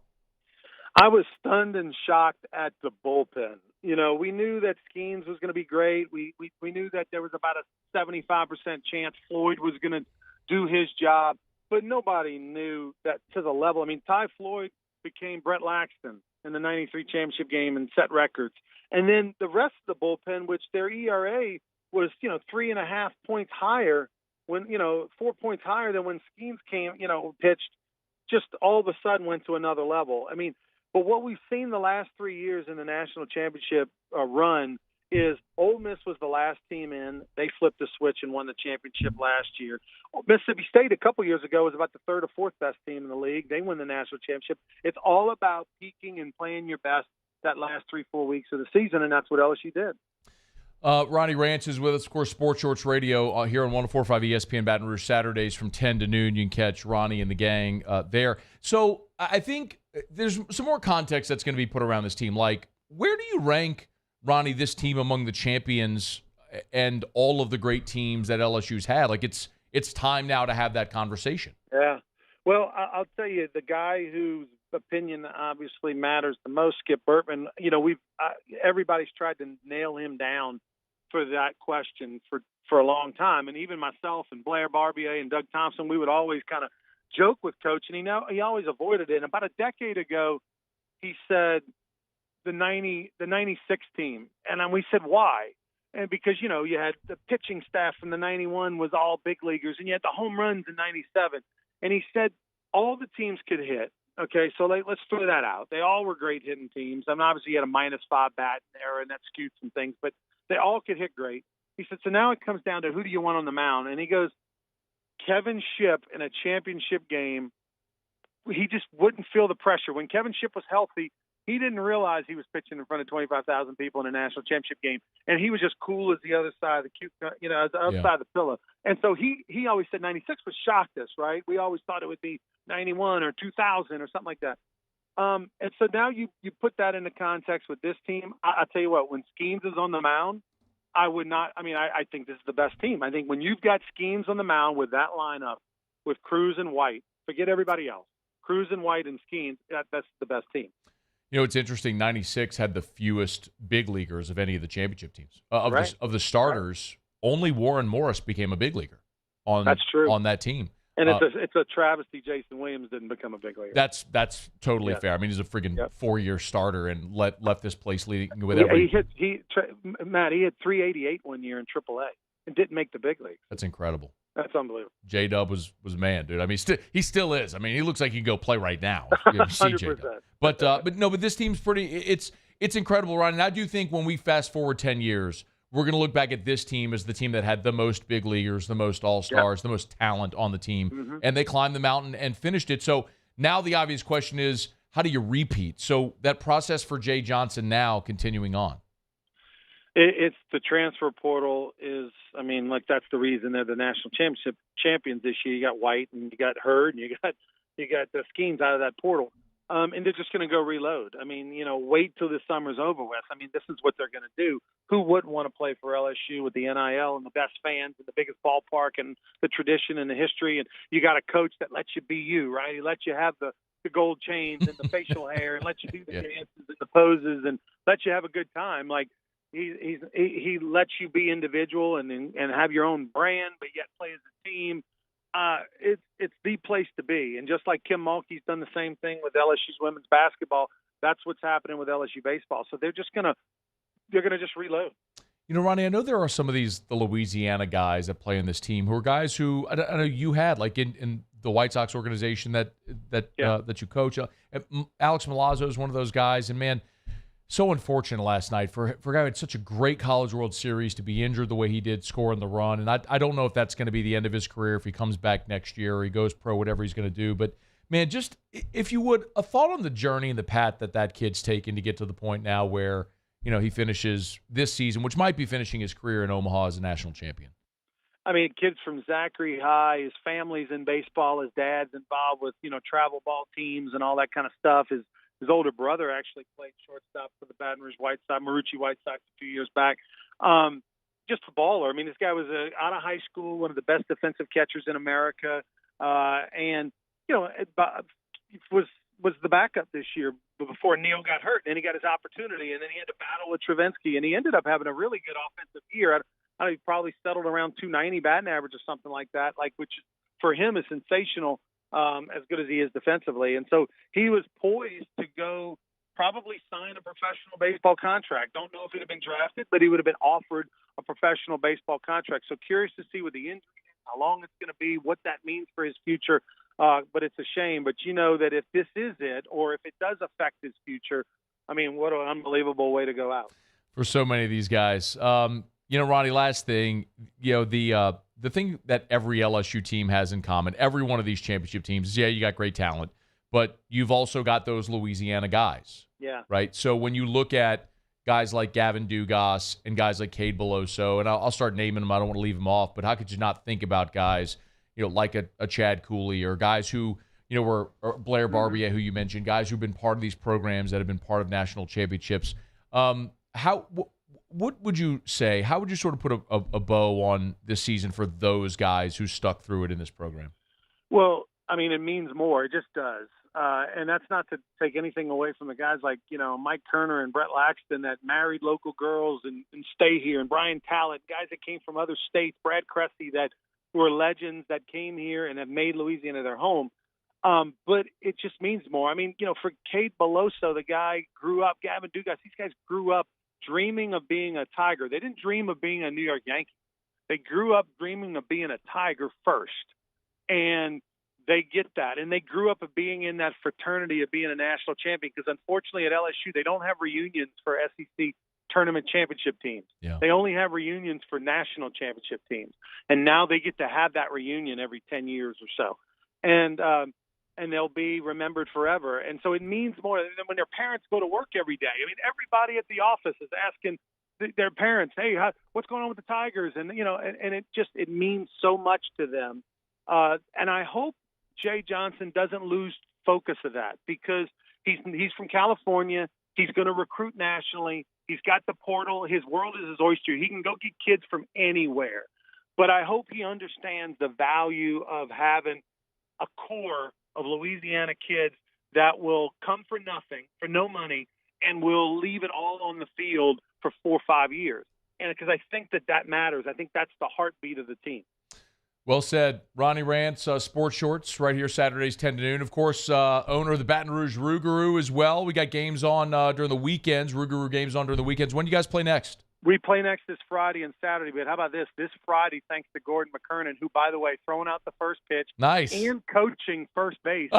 I was stunned and shocked at the bullpen. We knew that Skenes was going to be great. We knew that there was about a 75% chance Floyd was going to do his job, but nobody knew that to the level. I mean, Ty Floyd became Brett Laxton in the 93 championship game and set records. And then the rest of the bullpen, which their ERA was, 3.5 points higher when, 4 points higher than when Skenes came, pitched, just all of a sudden went to another level. I mean, but what we've seen the last 3 years in the national championship run is Ole Miss was the last team in. They flipped the switch and won the championship last year. Mississippi State a couple years ago was about the 3rd or 4th best team in the league. They won the national championship. It's all about peaking and playing your best that last 3-4 weeks of the season, and that's what LSU did. Ronnie Rants is with us, of course, Sports Shorts Radio here on 104.5 ESPN Baton Rouge, Saturdays from 10 to noon. You can catch Ronnie and the gang there. So I think there's some more context that's going to be put around this team. Like, where do you rank, Ronnie, this team among the champions and all of the great teams that LSU's had? Like, it's time now to have that conversation. Yeah. Well, I'll tell you, the guy whose opinion obviously matters the most, Skip Bertman, everybody's tried to nail him down for that question for a long time. And even myself and Blair Barbier and Doug Thompson, we would always kind of joke with Coach, and he always avoided it. And about a decade ago, he said the 96 team. And we said, why? And because, you had the pitching staff from the 91 was all big leaguers, and you had the home runs in 97. And he said all the teams could hit. Okay, so let's throw that out. They all were great hitting teams. I mean, obviously, you had a -5 bat era, and that skewed some things, but they all could hit great. He said, so now it comes down to who do you want on the mound? And he goes, Kevin Shipp in a championship game, he just wouldn't feel the pressure. When Kevin Shipp was healthy, he didn't realize he was pitching in front of 25,000 people in a national championship game, and he was just cool as the other side of the other side of the pillow. And so he always said 96 would shock us, right? We always thought it would be 91 or 2000 or something like that. And so now you put that into context with this team. I'll tell you what, when Skenes is on the mound, I think this is the best team. I think when you've got Skenes on the mound with that lineup, with Cruz and White. Forget everybody else. Cruz and White and Skenes, that's the best team. You know, it's interesting. 96 had the fewest big leaguers of any of the championship teams. Of the starters, only Warren Morris became a big leaguer That's true. on that team. And it's a travesty Jason Williams didn't become a big leaguer. That's totally fair. I mean, he's a friggin' 4-year starter and left this place leading with every. Matt, he had 388 one year in AAA and didn't make the big leagues. That's incredible. That's unbelievable. J-Dub was a man, dude. I mean, he still is. I mean, he looks like he can go play right now. You see 100%. J-Dub. But this team's pretty. It's incredible, Ron. And I do think when we fast forward 10 years, we're going to look back at this team as the team that had the most big leaguers, the most all-stars, the most talent on the team, and they climbed the mountain and finished it. So now the obvious question is, how do you repeat? So that process for Jay Johnson now continuing on. It's the transfer portal is, I mean, like that's the reason they're the national championship champions this year. You got White and you got Hurd and you got the Skenes out of that portal. And they're just going to go reload. I mean, wait till the summer's over with. I mean, this is what they're going to do. Who wouldn't want to play for LSU with the NIL and the best fans and the biggest ballpark and the tradition and the history? And you got a coach that lets you be you, right? He lets you have the gold chains and the facial hair and lets you do the dances and the poses and lets you have a good time. Like, he lets you be individual and have your own brand, but yet play as a team. It's the place to be. And just like Kim Mulkey's done the same thing with LSU's women's basketball, that's what's happening with LSU baseball. So they're gonna just reload. Ronnie, I know there are some of the Louisiana guys that play in this team who are guys who I know you had, like in the White Sox organization that you coach. Alex Milazzo is one of those guys, and man, so unfortunate last night for a guy who had such a great College World Series to be injured the way he did, scoring the run. And I don't know if that's going to be the end of his career, if he comes back next year or he goes pro, whatever he's going to do. But, man, just if you would, a thought on the journey and the path that kid's taken to get to the point now where, he finishes this season, which might be finishing his career in Omaha as a national champion. I mean, kids from Zachary High, his family's in baseball, his dad's involved with, travel ball teams and all that kind of stuff. His older brother actually played shortstop for the Baton Rouge White Sox, Marucci White Sox a few years back. Just a baller. I mean, this guy was out of high school, one of the best defensive catchers in America, and was the backup this year before Neil got hurt. Then he got his opportunity, and then he had to battle with Travinsky, and he ended up having a really good offensive year. He probably settled around 290 batting average or something like that, which for him is sensational. As good as he is defensively. And so he was poised to go probably sign a professional baseball contract. Don't know if he'd have been drafted, but he would have been offered a professional baseball contract. So curious to see what the injury is, how long it's going to be, what that means for his future. But it's a shame. But that if this is it, or if it does affect his future, I mean, what an unbelievable way to go out. For so many of these guys. Ronnie, last thing, the thing that every LSU team has in common, every one of these championship teams, is, you got great talent, but you've also got those Louisiana guys. Yeah. Right? So when you look at guys like Gavin Dugas and guys like Cade Beloso, and I'll start naming them, I don't want to leave them off, but how could you not think about guys, like a Chad Cooley or guys who, were Blair Barbier, who you mentioned, guys who've been part of these programs that have been part of national championships. What would you say? How would you sort of put a bow on this season for those guys who stuck through it in this program? Well, I mean, it means more. It just does. And that's not to take anything away from the guys like, Mike Kerner and Brett Laxton that married local girls and stay here, and Brian Tallett, guys that came from other states, Brad Cressy, that were legends that came here and have made Louisiana their home. But it just means more. I mean, for Cade Beloso, the guy grew up, Gavin Dugas, these guys grew up dreaming of being a Tiger. They didn't dream of being a New York Yankee. They grew up dreaming of being a Tiger first. And they get that. And they grew up of being in that fraternity of being a national champion, because unfortunately at LSU, they don't have reunions for SEC tournament championship teams. Yeah. They only have reunions for national championship teams. And now they get to have that reunion every 10 years or so. And they'll be remembered forever. And so it means more than when their parents go to work every day. I mean, everybody at the office is asking their parents, hey, what's going on with the Tigers? And, and it means so much to them. And I hope Jay Johnson doesn't lose focus of that, because he's from California. He's going to recruit nationally. He's got the portal. His world is his oyster. He can go get kids from anywhere. But I hope he understands the value of having a core of Louisiana kids that will come for nothing, for no money, and will leave it all on the field for 4 or 5 years. And because I think that matters. I think that's the heartbeat of the team. Well said. Ronnie Rants, Sports Shorts, right here Saturdays 10 to noon. Of course, owner of the Baton Rouge Rougarou as well. We got games on during the weekends, Rougarou games on during the weekends. When do you guys play next? We play next this Friday and Saturday, but how about this? This Friday, thanks to Gordon McKernan, who, by the way, throwing out the first pitch. Nice. And coaching first base,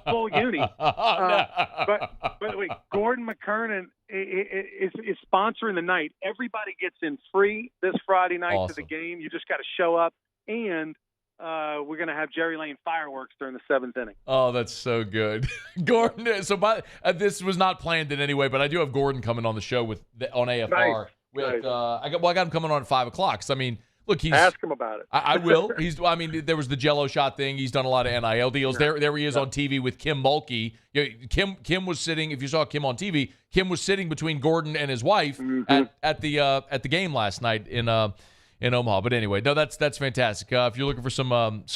full uni. But wait, Gordon McKernan is sponsoring the night. Everybody gets in free this Friday night to the game. You just got to show up. And we're going to have Jerry Lane fireworks during the 7th inning. Oh, that's so good. Gordon, so this was not planned in any way, but I do have Gordon coming on the show on AFR. Nice. I got him coming on at 5 o'clock. So, I mean, look, ask him about it. I will. There was the Jello shot thing. He's done a lot of NIL deals. Yeah. There he is on TV with Kim Mulkey. Kim was sitting. If you saw Kim on TV, Kim was sitting between Gordon and his wife at the game last night in Omaha. But anyway, no, that's fantastic. If you're looking for some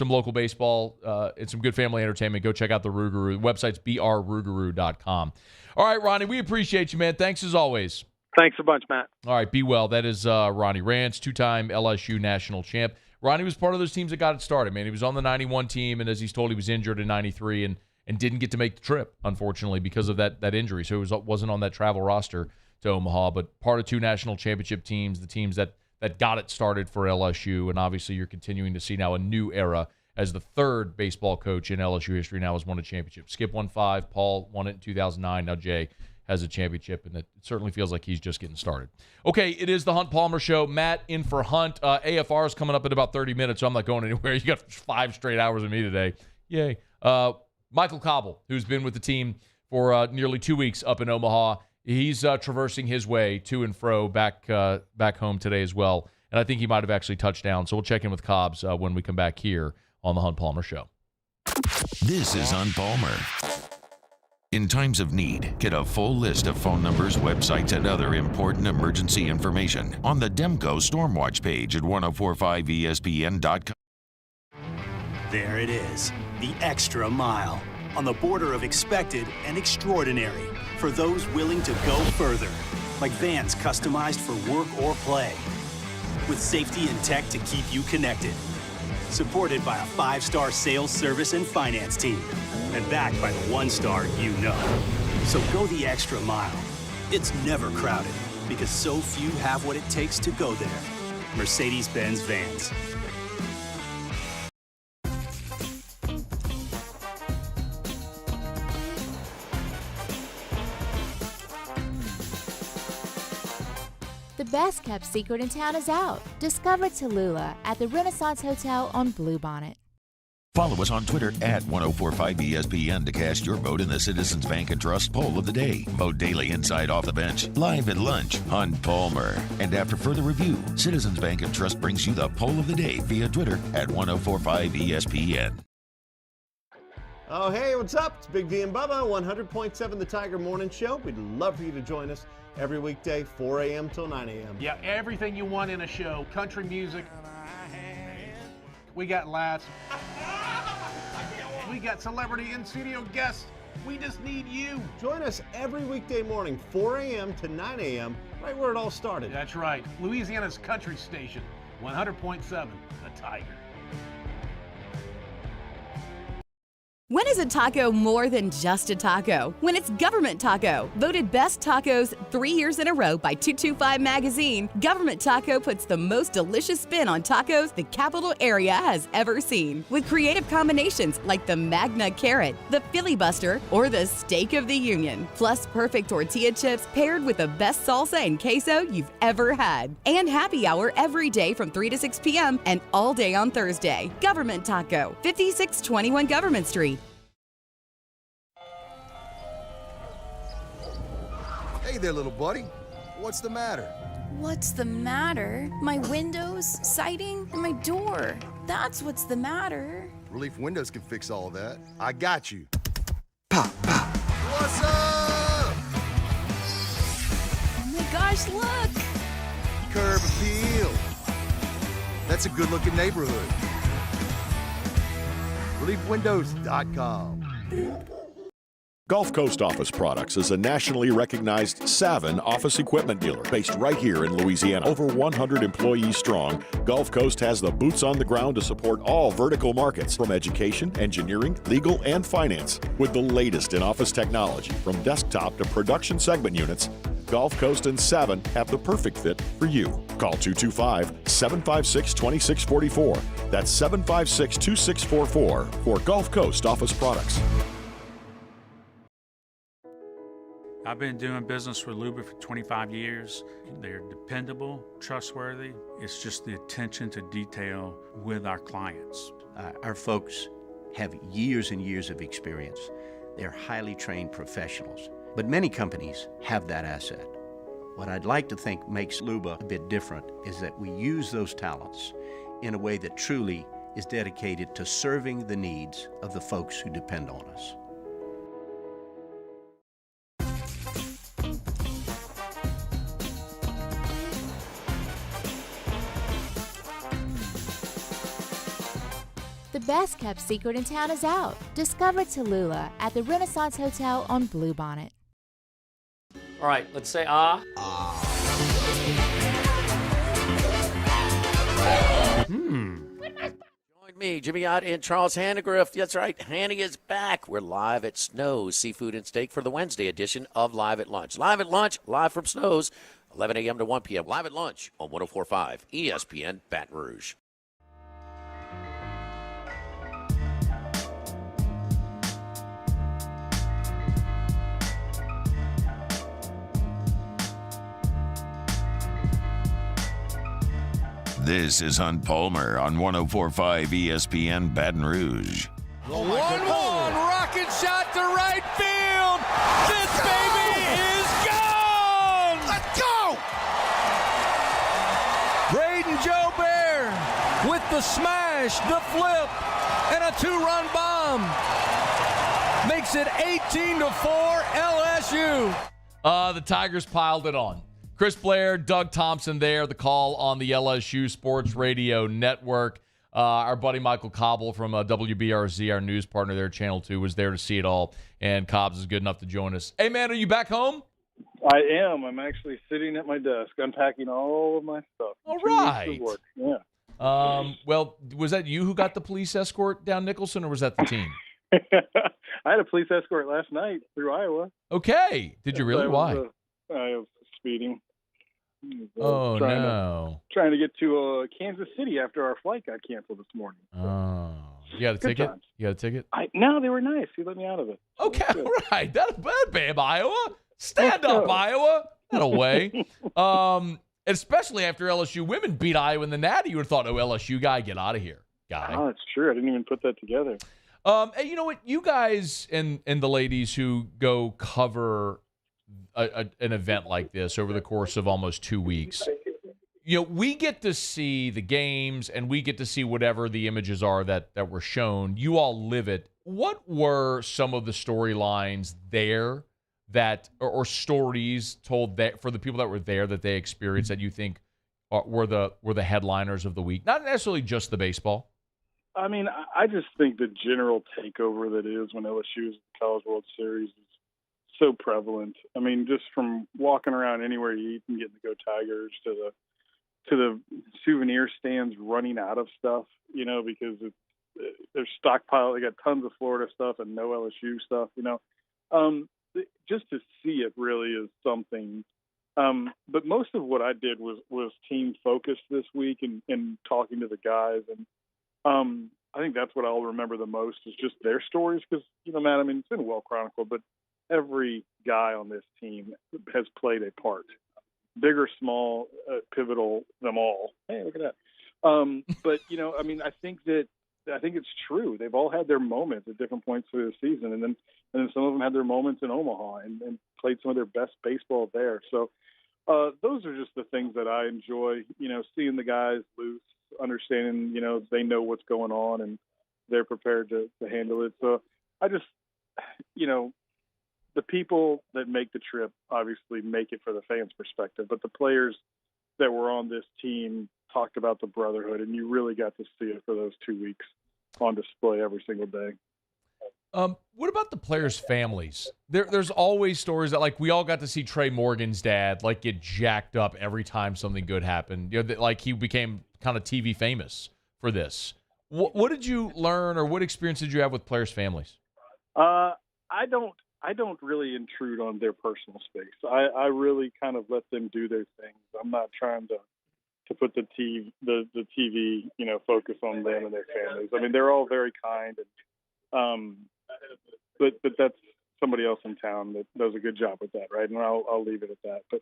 local baseball and some good family entertainment, go check out the Rougarou. The website's brrougarou.com. All right, Ronnie, we appreciate you, man. Thanks as always. Thanks a bunch, Matt. All right, be well. That is Ronnie Rants, 2-time LSU national champ. Ronnie was part of those teams that got it started, man. He was on the 91 team, and as he's told, he was injured in 93 and didn't get to make the trip, unfortunately, because of that injury. So he wasn't on that travel roster to Omaha, but part of 2 national championship teams, the teams that got it started for LSU, and obviously you're continuing to see now a new era as the 3rd baseball coach in LSU history now has won a championship. Skip won 5, Paul won it in 2009, now Jay has a championship, and it certainly feels like he's just getting started. Okay, it is the Hunt Palmer Show. Matt in for Hunt. AFR is coming up in about 30 minutes, so I'm not going anywhere. You got 5 straight hours of me today. Yay. Michael Cobble, who's been with the team for nearly 2 weeks up in Omaha, he's traversing his way to and fro back home today as well, and I think he might have actually touched down, so we'll check in with Cobbs when we come back here on the Hunt Palmer Show. This is Hunt Palmer. In times of need, get a full list of phone numbers, websites, and other important emergency information on the Demco Stormwatch page at 1045ESPN.com. There it is, the extra mile, on the border of expected and extraordinary, for those willing to go further, like vans customized for work or play, with safety and tech to keep you connected. Supported by a 5-star sales, service, and finance team, and backed by the 1-star you know. So go the extra mile. It's never crowded, because so few have what it takes to go there. Mercedes-Benz Vans. The best kept secret in town is out. Discover Tallulah at the Renaissance Hotel on Bluebonnet. Follow us on Twitter at 1045ESPN to cast your vote in the Citizens Bank and Trust poll of the day. Vote daily inside Off the Bench, live at lunch, Hunt Palmer. And after further review, Citizens Bank and Trust brings you the poll of the day via Twitter at 1045ESPN. Oh, hey, what's up? It's Big D and Bubba, 100.7 The Tiger Morning Show. We'd love for you to join us every weekday, 4 a.m. till 9 a.m. Yeah, everything you want in a show. Country music. We got laughs. We got celebrity in-studio guests. We just need you. Join us every weekday morning, 4 a.m. to 9 a.m., right where it all started. That's right. Louisiana's country station, 100.7 The Tiger. When is a taco more than just a taco? When it's Government Taco. Voted best tacos 3 years in a row by 225 Magazine, Government Taco puts the most delicious spin on tacos the capital area has ever seen. With creative combinations like the Magna Carrot, the Filibuster, or the Steak of the Union. Plus perfect tortilla chips paired with the best salsa and queso you've ever had. And happy hour every day from 3 to 6 p.m. and all day on Thursday. Government Taco, 5621 Government Street. Hey there, little buddy. What's the matter? What's the matter? My windows, siding, and my door. That's what's the matter. Relief Windows can fix all of that. I got you. Pop, pop. What's up? Oh my gosh, look! Curb appeal. That's a good-looking neighborhood. LeafWindows.com. Gulf Coast Office Products is a nationally recognized Savin office equipment dealer based right here in Louisiana. Over 100 employees strong, Gulf Coast has the boots on the ground to support all vertical markets, from education, engineering, legal, and finance. With the latest in office technology, from desktop to production segment units, Gulf Coast and Savin have the perfect fit for you. Call 225-756-2644. That's 756-2644 for Gulf Coast Office Products. I've been doing business with Luba for 25 years. They're dependable, trustworthy. It's just the attention to detail with our clients. Our folks have years and years of experience. They're highly trained professionals. But many companies have that asset. What I'd like to think makes Luba a bit different is that we use those talents in a way that truly is dedicated to serving the needs of the folks who depend on us. The best kept secret in town is out. Discover Tallulah at the Renaissance Hotel on Bluebonnet. All right, let's say ah. Join me, Jimmy Ott and Charles Hannegriff. That's right, Hanny is back. We're live at Snows Seafood and Steak for the Wednesday edition of Live at Lunch. Live at Lunch, live from Snows, 11 a.m. to 1 p.m. Live at Lunch on 104.5 ESPN Baton Rouge. This is Hunt Palmer on 104.5 ESPN Baton Rouge. 1-1, rocket shot to right field. This baby is gone. Let's go. Braden Joe Bear with the smash, the flip, and a 2-run bomb makes it 18-4 LSU. The Tigers piled it on. Chris Blair, Doug Thompson there, the call on the LSU Sports Radio Network. Our buddy Michael Cobble from WBRZ, our news partner there, Channel 2, was there to see it all, and Cobbs is good enough to join us. Hey, man, are you back home? I am. I'm actually sitting at my desk unpacking all of my stuff. All right. 2 weeks of work. Yeah. Well, was that you who got the police escort down Nicholson, or was that the team? I had a police escort last night through Iowa. Okay. Did you really? Why? I was speeding. Oh, no. Trying to get to Kansas City after our flight got canceled this morning. Oh. You got a ticket? Times. You got a ticket? No, they were nice. He let me out of it. Okay, all right. That's bad, Iowa. Stand up, Iowa. That away. Especially after LSU women beat Iowa in the Natty, you would have thought, oh, LSU guy, get out of here, guy. Oh, it's true. I didn't even put that together. Hey, you know what? You guys and the ladies who go cover an event like this over the course of almost 2 weeks, you know, we get to see the games and we get to see whatever the images are that were shown. You all live it. What were some of the storylines there that, or stories told that for the people that were there that they experienced that you think were the headliners of the week? Not necessarily just the baseball. I mean, I just think the general takeover that is when LSU is the College World Series is so prevalent. I mean, just from walking around anywhere you eat and getting to go Tigers to the souvenir stands running out of stuff, you know, because they're stockpiled. They got tons of Florida stuff and no LSU stuff, you know. Just to see it really is something. But most of what I did was team focused this week and talking to the guys. And I think that's what I'll remember the most is just their stories because, you know, Matt, I mean, it's been well chronicled, but every guy on this team has played a part, big or small, pivotal, them all. Hey, look at that. But, you know, I mean, I think it's true. They've all had their moments at different points through the season. And then some of them had their moments in Omaha and played some of their best baseball there. So those are just the things that I enjoy, you know, seeing the guys loose, understanding, you know, they know what's going on and they're prepared to handle it. So I just, you know, the people that make the trip obviously make it for the fans' perspective, but the players that were on this team talked about the brotherhood, and you really got to see it for those 2 weeks on display every single day. What about the players' families? There's always stories that, like, we all got to see Trey Morgan's dad, like, get jacked up every time something good happened. You know, like, he became kind of TV famous for this. What did you learn, or what experience did you have with players' families? I don't really intrude on their personal space. I really kind of let them do their things. I'm not trying to put the TV, focus on them and their families. I mean, they're all very kind, and but that's somebody else in town that does a good job with that, right? And I'll leave it at that. But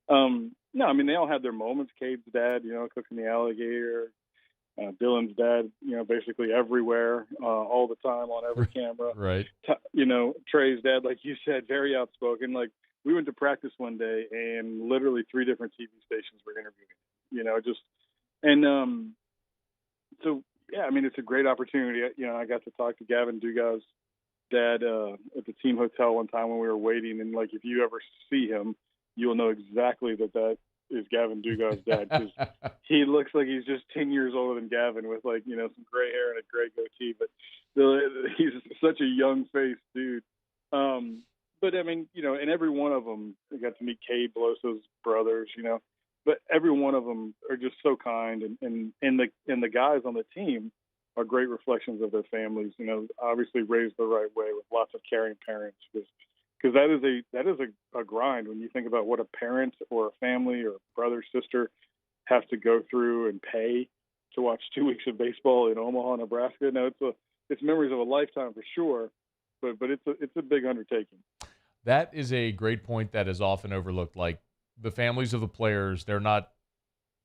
no, I mean, they all had their moments. Cade's dad, cooking the alligator. Dylan's dad, basically everywhere, all the time on every camera. Right. Trey's dad, like you said, very outspoken. Like, we went to practice one day and literally 3 different TV stations were interviewing him, so, yeah, I mean, it's a great opportunity. I got to talk to Gavin Dugas's dad at the team hotel one time when we were waiting. And, like, if you ever see him, you'll know exactly that is Gavin Dugas's dad, because he looks like he's just 10 years older than Gavin, with, like, some gray hair and a gray goatee. But he's such a young-faced dude. But, I mean, and every one of them, I got to meet Cade Beloso's brothers, but every one of them are just so kind. And the guys on the team are great reflections of their families, obviously raised the right way with lots of caring parents. Because that is a grind when you think about what a parent or a family or a brother, sister have to go through and pay to watch 2 weeks of baseball in Omaha, Nebraska. Now, it's memories of a lifetime for sure, but it's a big undertaking. That is a great point that is often overlooked. Like, the families of the players, they're not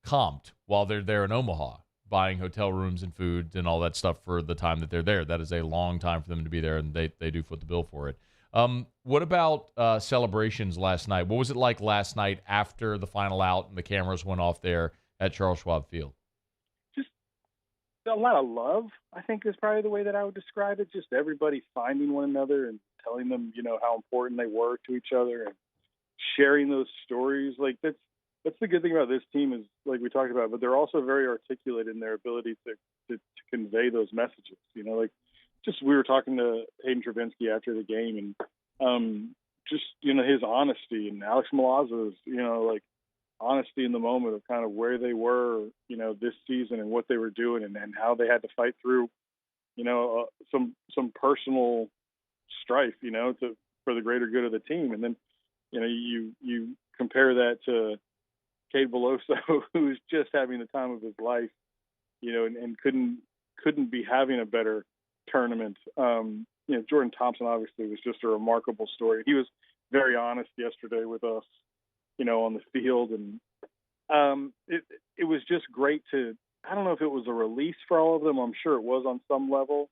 comped while they're there in Omaha, buying hotel rooms and food and all that stuff for the time that they're there. That is a long time for them to be there, and they do foot the bill for it. What about celebrations last night? What was it like last night after the final out and the cameras went off there at Charles Schwab Field? Just a lot of love, I think, is probably the way that I would describe it. Just everybody finding one another and telling them, how important they were to each other, and sharing those stories. Like, that's the good thing about this team, is, like we talked about, but they're also very articulate in their ability to convey those messages. Like, just, we were talking to Hayden Travinsky after the game, and just, his honesty, and Alex Milazzo's, like, honesty in the moment of kind of where they were, this season and what they were doing, and how they had to fight through, some personal strife, for the greater good of the team. And then, you compare that to Cade Beloso, who's just having the time of his life, and couldn't be having a better tournament. Jordan Thompson obviously was just a remarkable story. He was very honest yesterday with us, on the field, and it was just great to, I don't know if it was a release for all of them. I'm sure it was on some level,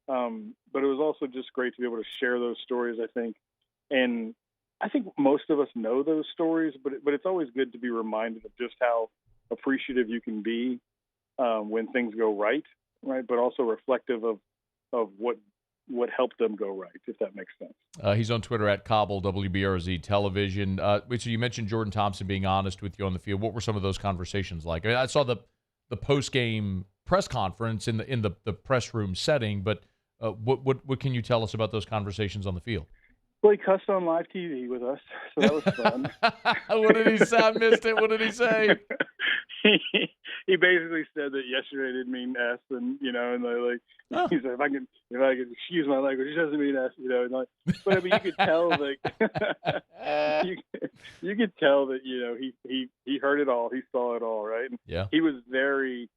but it was also just great to be able to share those stories, I think. And I think most of us know those stories, but it's always good to be reminded of just how appreciative you can be when things go right, but also reflective of what helped them go right, if that makes sense. He's on Twitter at Cobble, WBRZ Television. So you mentioned Jordan Thompson being honest with you on the field. What were some of those conversations like? I mean, I saw the post-game press conference in the press room setting, but what can you tell us about those conversations on the field? Well, he cussed on live TV with us, so that was fun. What did he say? I missed it. What did he say? He basically said that yesterday didn't mean S, and and like he said, if I can excuse my language, it doesn't mean S, and like, but I mean, you could tell, like you could tell that he heard it all, he saw it all, right? And yeah, he was very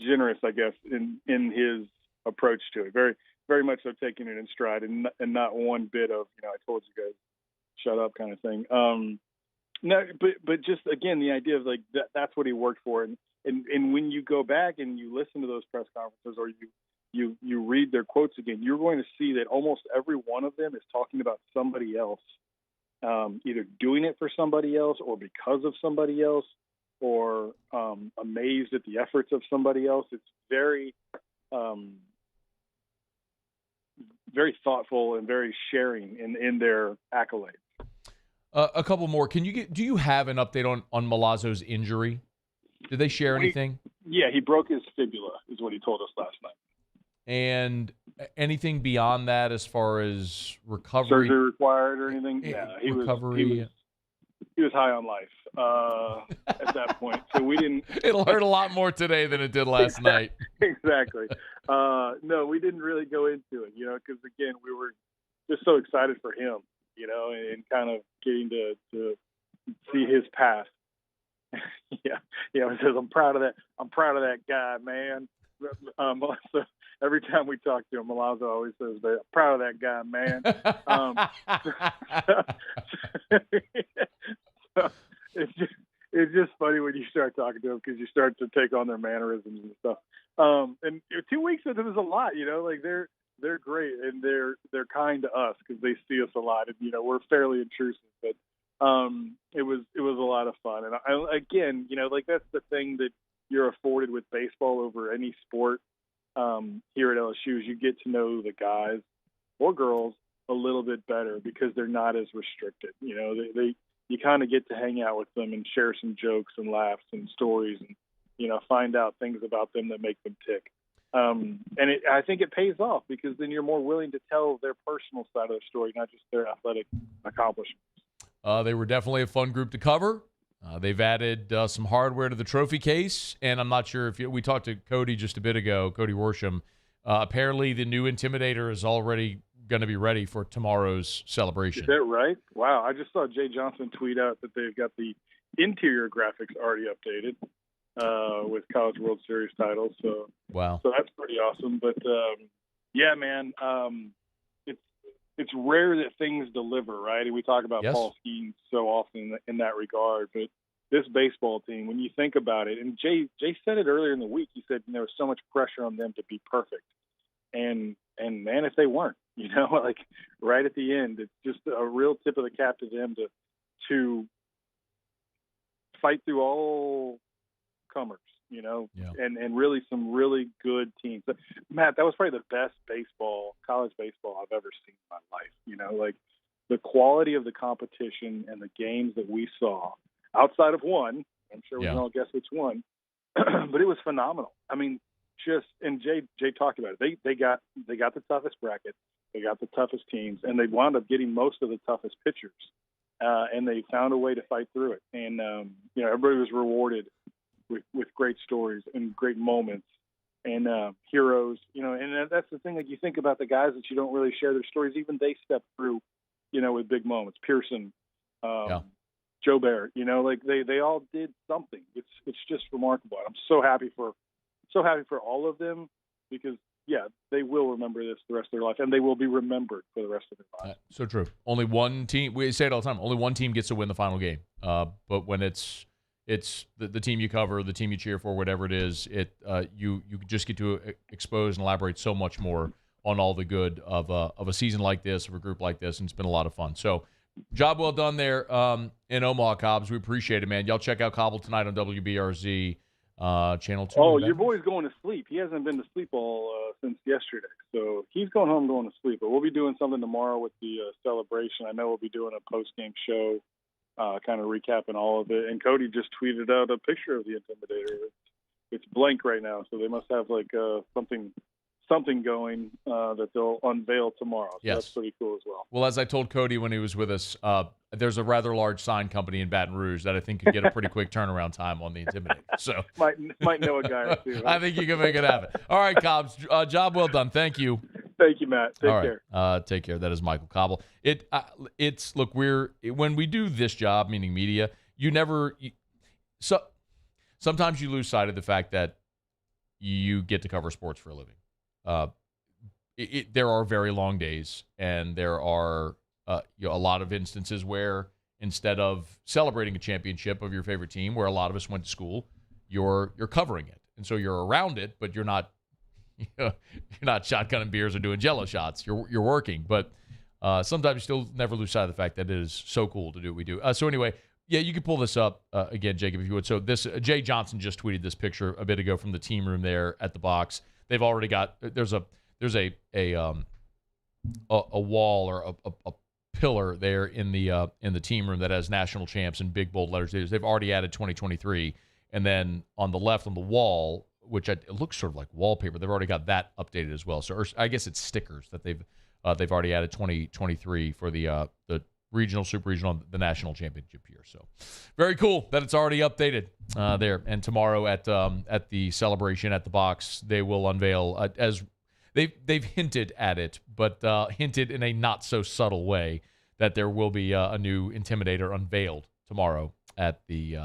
generous, I guess, in his approach to it. Very, very much so, taking it in stride, and not one bit of I told you guys, shut up kind of thing. No, but just again, the idea of like that's what he worked for, and when you go back and you listen to those press conferences, or you read their quotes again, you're going to see that almost every one of them is talking about somebody else, either doing it for somebody else, or because of somebody else, or amazed at the efforts of somebody else. It's very very thoughtful and very sharing in their accolades. A couple more. Do you have an update on Milazzo's injury? Did they share anything? Yeah, he broke his fibula, is what he told us last night. And anything beyond that as far as recovery? Surgery required or anything? Yeah, he was high on life at that point. So we didn't. It'll hurt a lot more today than it did last night. Exactly. No, we didn't really go into it, because again, we were just so excited for him, and kind of getting to see his path. Yeah. It says, I'm proud of that guy, man. So every time we talk to him, Milazzo always says, I'm proud of that guy, man. So it's just funny when you start talking to them because you start to take on their mannerisms and stuff. And 2 weeks with them is a lot, like they're great and they're kind to us because they see us a lot, and we're fairly intrusive, but it was a lot of fun. And again, that's the thing that you're afforded with baseball over any sport here at LSU is you get to know the guys or girls a little bit better because they're not as restricted. You kind of get to hang out with them and share some jokes and laughs and stories and, find out things about them that make them tick. And I think it pays off because then you're more willing to tell their personal side of the story, not just their athletic accomplishments. They were definitely a fun group to cover. They've added some hardware to the trophy case, and I'm not sure if we talked to Cody just a bit ago, Cody Worsham. Apparently, the new Intimidator is already going to be ready for tomorrow's celebration. Is that right? Wow. I just saw Jay Johnson tweet out that they've got the interior graphics already updated with College World Series titles. So, wow. So that's pretty awesome. But, yeah, man, it's rare that things deliver, right? And we talk about Paul Skenes so often in that regard. But this baseball team, when you think about it, and Jay said it earlier in the week, he said there was so much pressure on them to be perfect. And man, if they weren't, right at the end, it's just a real tip of the cap to them to fight through all comers, and really some really good teams. But, Matt, that was probably the best college baseball I've ever seen in my life. The quality of the competition and the games that we saw outside of one, I'm sure we can all guess which one, but it was phenomenal. I mean, and Jay talked about it. They got the toughest bracket, they got the toughest teams, and they wound up getting most of the toughest pitchers. And they found a way to fight through it. And everybody was rewarded with great stories and great moments and heroes. And that's the thing. Like, you think about the guys that you don't really share their stories. Even they step through, with big moments. Pearson, Joe Barrett. They all did something. It's just remarkable. I'm so happy for all of them because, they will remember this the rest of their life, and they will be remembered for the rest of their lives. So true. Only one team, we say it all the time, only one team gets to win the final game. But when it's the team you cover, the team you cheer for, whatever it is, you just get to expose and elaborate so much more on all the good of a season like this, of a group like this, and it's been a lot of fun. So, job well done there in Omaha, Cobbs. We appreciate it, man. Y'all check out Cobble tonight on WBRZ. Channel 2. Oh, your boy's going to sleep. He hasn't been to sleep all since yesterday. So he's going home going to sleep. But we'll be doing something tomorrow with the celebration. I know we'll be doing a post-game show kind of recapping all of it. And Cody just tweeted out a picture of the Intimidator. It's blank right now, so they must have something going that they'll unveil tomorrow. So that's pretty cool as well. Well, as I told Cody when he was with us, there's a rather large sign company in Baton Rouge that I think could get a pretty quick turnaround time on the Intimidator. So might know a guy or two. Right? I think you can make it happen. All right, Cobbs, job well done. Thank you. Thank you, Matt. Take care. Take care. That is Michael Cobble. Look, when we do this job, meaning media, sometimes you lose sight of the fact that you get to cover sports for a living. There are very long days, and there are a lot of instances where instead of celebrating a championship of your favorite team, where a lot of us went to school, you're covering it, and so you're around it, but you're not shotgunning beers or doing Jello shots. You're working, but sometimes you still never lose sight of the fact that it is so cool to do what we do. So anyway, you can pull this up again, Jacob, if you would. So this Jay Johnson just tweeted this picture a bit ago from the team room there at the box. They've already got there's a wall or a pillar there in the team room that has national champs in big bold letters. They've already added 2023, And then on the left, on the wall, which it looks sort of like wallpaper, they've already got that updated as well. So or I guess it's stickers that they've already added 2023 for the regional, super regional, and the national championship year. So very cool that it's already updated there. And tomorrow at the celebration at the box, they will unveil as they've hinted at it, but hinted in a not so subtle way that there will be a new Intimidator unveiled tomorrow at the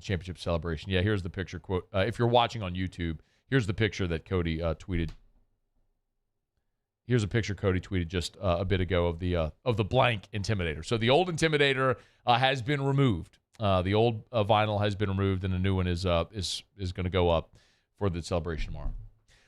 championship celebration. Yeah, here's the picture quote. If you're watching on YouTube, here's the picture that Cody tweeted. Here's a picture Cody tweeted just a bit ago of the blank Intimidator. So the old Intimidator has been removed. The old vinyl has been removed, and a new one is going to go up for the celebration tomorrow.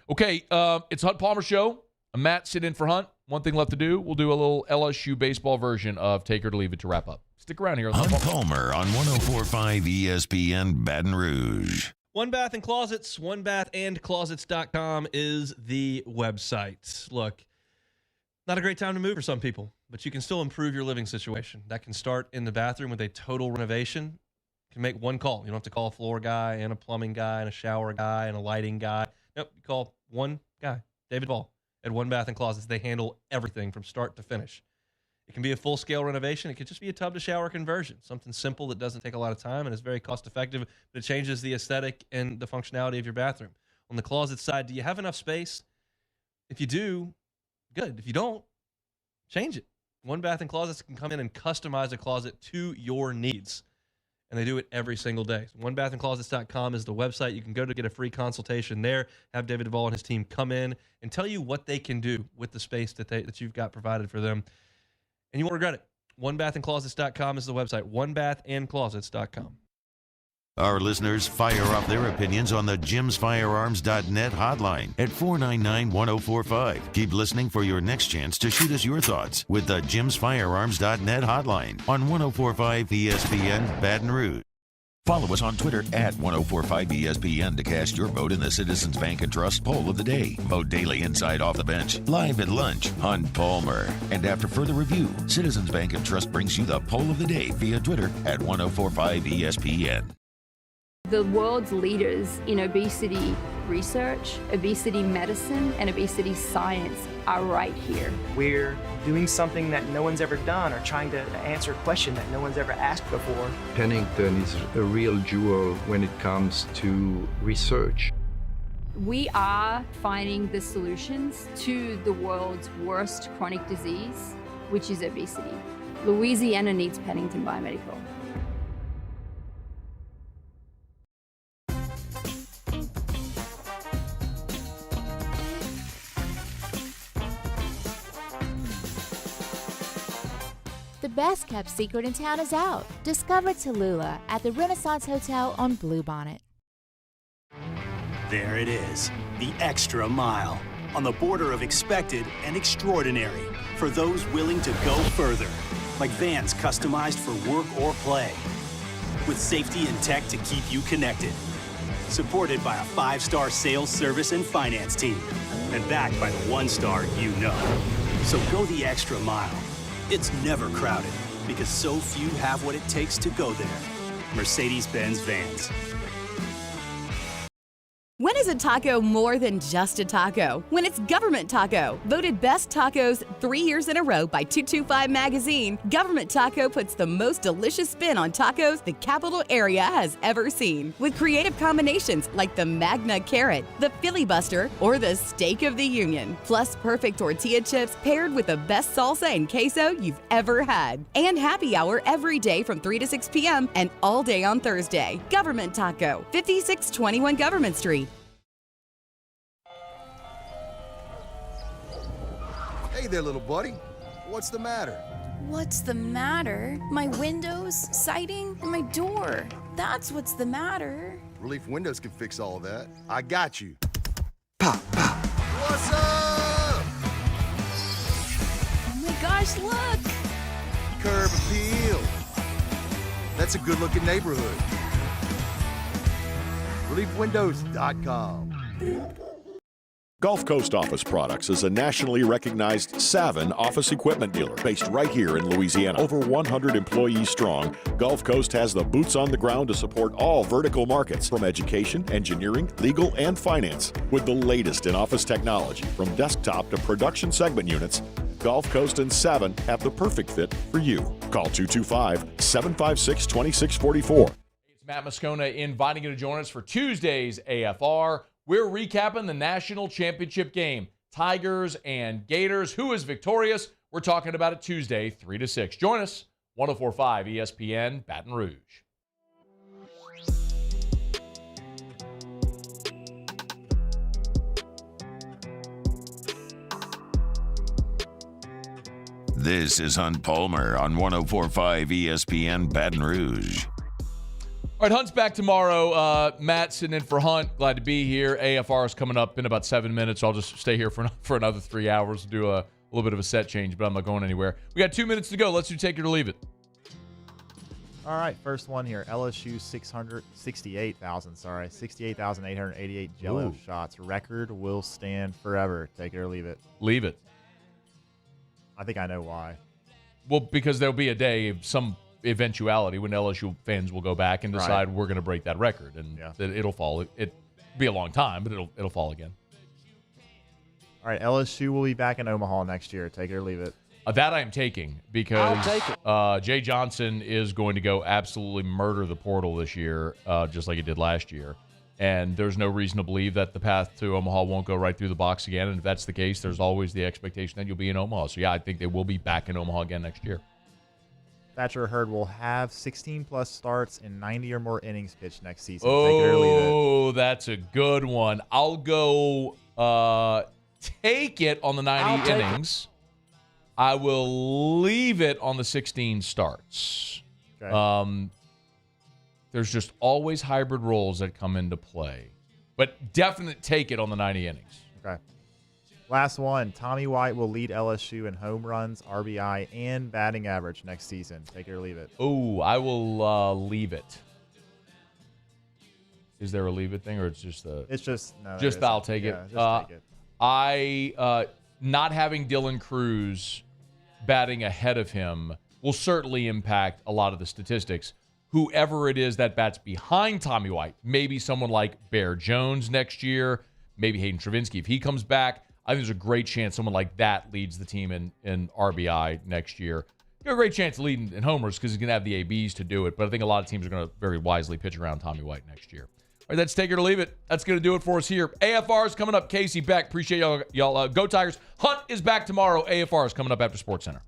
Okay, it's Hunt Palmer Show. Matt sit in for Hunt. One thing left to do. We'll do a little LSU baseball version of Take Her to Leave It to wrap up. Stick around here. Hunt Palmer on 104.5 ESPN Baton Rouge. One Bath and Closets, onebathandclosets.com is the website. Look, not a great time to move for some people, but you can still improve your living situation. That can start in the bathroom with a total renovation. You can make one call. You don't have to call a floor guy and a plumbing guy and a shower guy and a lighting guy. Nope, you call one guy, David Ball, at One Bath and Closets. They handle everything from start to finish. It can be a full-scale renovation. It could just be a tub-to-shower conversion, something simple that doesn't take a lot of time and is very cost-effective, but it changes the aesthetic and the functionality of your bathroom. On the closet side, do you have enough space? If you do, good. If you don't, change it. One Bath and Closets can come in and customize a closet to your needs, and they do it every single day. So onebathandclosets.com is the website. You can go to get a free consultation there, have David Duvall and his team come in and tell you what they can do with the space that you've got provided for them. And you won't regret it. Onebathandclosets.com is the website. Onebathandclosets.com. Our listeners fire off their opinions on the jimsfirearms.net hotline at 499-1045. Keep listening for your next chance to shoot us your thoughts with the jimsfirearms.net hotline on 104.5 ESPN Baton Rouge. Follow us on Twitter at 1045ESPN to cast your vote in the Citizens Bank and Trust Poll of the Day. Vote daily inside Off the Bench, live at lunch, Hunt Palmer. And after further review, Citizens Bank and Trust brings you the Poll of the Day via Twitter at 1045ESPN. The world's leaders in obesity research, obesity medicine, and obesity science are right here. We're doing something that no one's ever done, or trying to answer a question that no one's ever asked before. Pennington is a real jewel when it comes to research. We are finding the solutions to the world's worst chronic disease, which is obesity. Louisiana needs Pennington Biomedical. The best kept secret in town is out. Discover Tallulah at the Renaissance Hotel on Bluebonnet. There it is, the extra mile, on the border of expected and extraordinary, for those willing to go further, like vans customized for work or play, with safety and tech to keep you connected, supported by a 5-star sales, service, and finance team, and backed by the 1-star you know. So go the extra mile. It's never crowded, because so few have what it takes to go there. Mercedes-Benz Vans. When is a taco more than just a taco? When it's Government Taco. Voted best tacos 3 years in a row by 225 Magazine, Government Taco puts the most delicious spin on tacos the capital area has ever seen. With creative combinations like the Magna Carrot, the Filibuster, or the Steak of the Union. Plus perfect tortilla chips paired with the best salsa and queso you've ever had. And happy hour every day from 3 to 6 p.m. and all day on Thursday. Government Taco, 5621 Government Street. Hey there, little buddy. What's the matter? What's the matter? My windows, siding, and my door. That's what's the matter. Relief Windows can fix all of that. I got you. Pop, pop. What's up? Oh my gosh, look! Curb appeal. That's a good-looking neighborhood. ReliefWindows.com. Gulf Coast Office Products is a nationally recognized Savin office equipment dealer based right here in Louisiana. Over 100 employees strong, Gulf Coast has the boots on the ground to support all vertical markets, from education, engineering, legal, and finance. With the latest in office technology, from desktop to production segment units, Gulf Coast and Savin have the perfect fit for you. Call 225-756-2644. It's Matt Moscona inviting you to join us for Tuesday's AFR. We're recapping the national championship game. Tigers and Gators. Who is victorious? We're talking about it Tuesday, 3 to 6. Join us, 104.5 ESPN, Baton Rouge. This is Hunt Palmer on 104.5 ESPN, Baton Rouge. All right, Hunt's back tomorrow. Matt sitting in for Hunt. Glad to be here. AFR is coming up in about 7 minutes. I'll just stay here for another 3 hours to do a little bit of a set change, but I'm not going anywhere. We got 2 minutes to go. Let's do take it or leave it. All right, first one here. LSU 68,888 Jello shots. Record will stand forever. Take it or leave it. Leave it. I think I know why. Well, because there'll be a day, some eventuality, when LSU fans will go back and decide we're going to break that record, and it'll fall. It'll be a long time, but it'll fall again. All right, LSU will be back in Omaha next year. Take it or leave it. That I am taking, because I'll take it. Jay Johnson is going to go absolutely murder the portal this year, just like he did last year. And there's no reason to believe that the path to Omaha won't go right through the box again. And if that's the case, there's always the expectation that you'll be in Omaha. So, yeah, I think they will be back in Omaha again next year. Thatcher Hurd will have 16-plus starts and 90 or more innings pitched next season. Take it or leave it. Oh, that's a good one. I'll go take it on the 90 innings. I will leave it on the 16 starts. Okay. There's just always hybrid roles that come into play. But definite take it on the 90 innings. Okay. Last one. Tommy White will lead LSU in home runs, RBI, and batting average next season. Take it or leave it. Oh, I will leave it. Is there a leave it thing, or it's just a? It's just no. Just I'll take it. Just take it. I not having Dylan Cruz batting ahead of him will certainly impact a lot of the statistics. Whoever it is that bats behind Tommy White, maybe someone like Bear Jones next year, maybe Hayden Travinski if he comes back. I think there's a great chance someone like that leads the team in RBI next year. You have a great chance of leading in homers because he's going to have the ABs to do it, but I think a lot of teams are going to very wisely pitch around Tommy White next year. All right, that's take it or leave it. That's going to do it for us here. AFR is coming up. Casey Beck, appreciate y'all. Go Tigers. Hunt is back tomorrow. AFR is coming up after SportsCenter.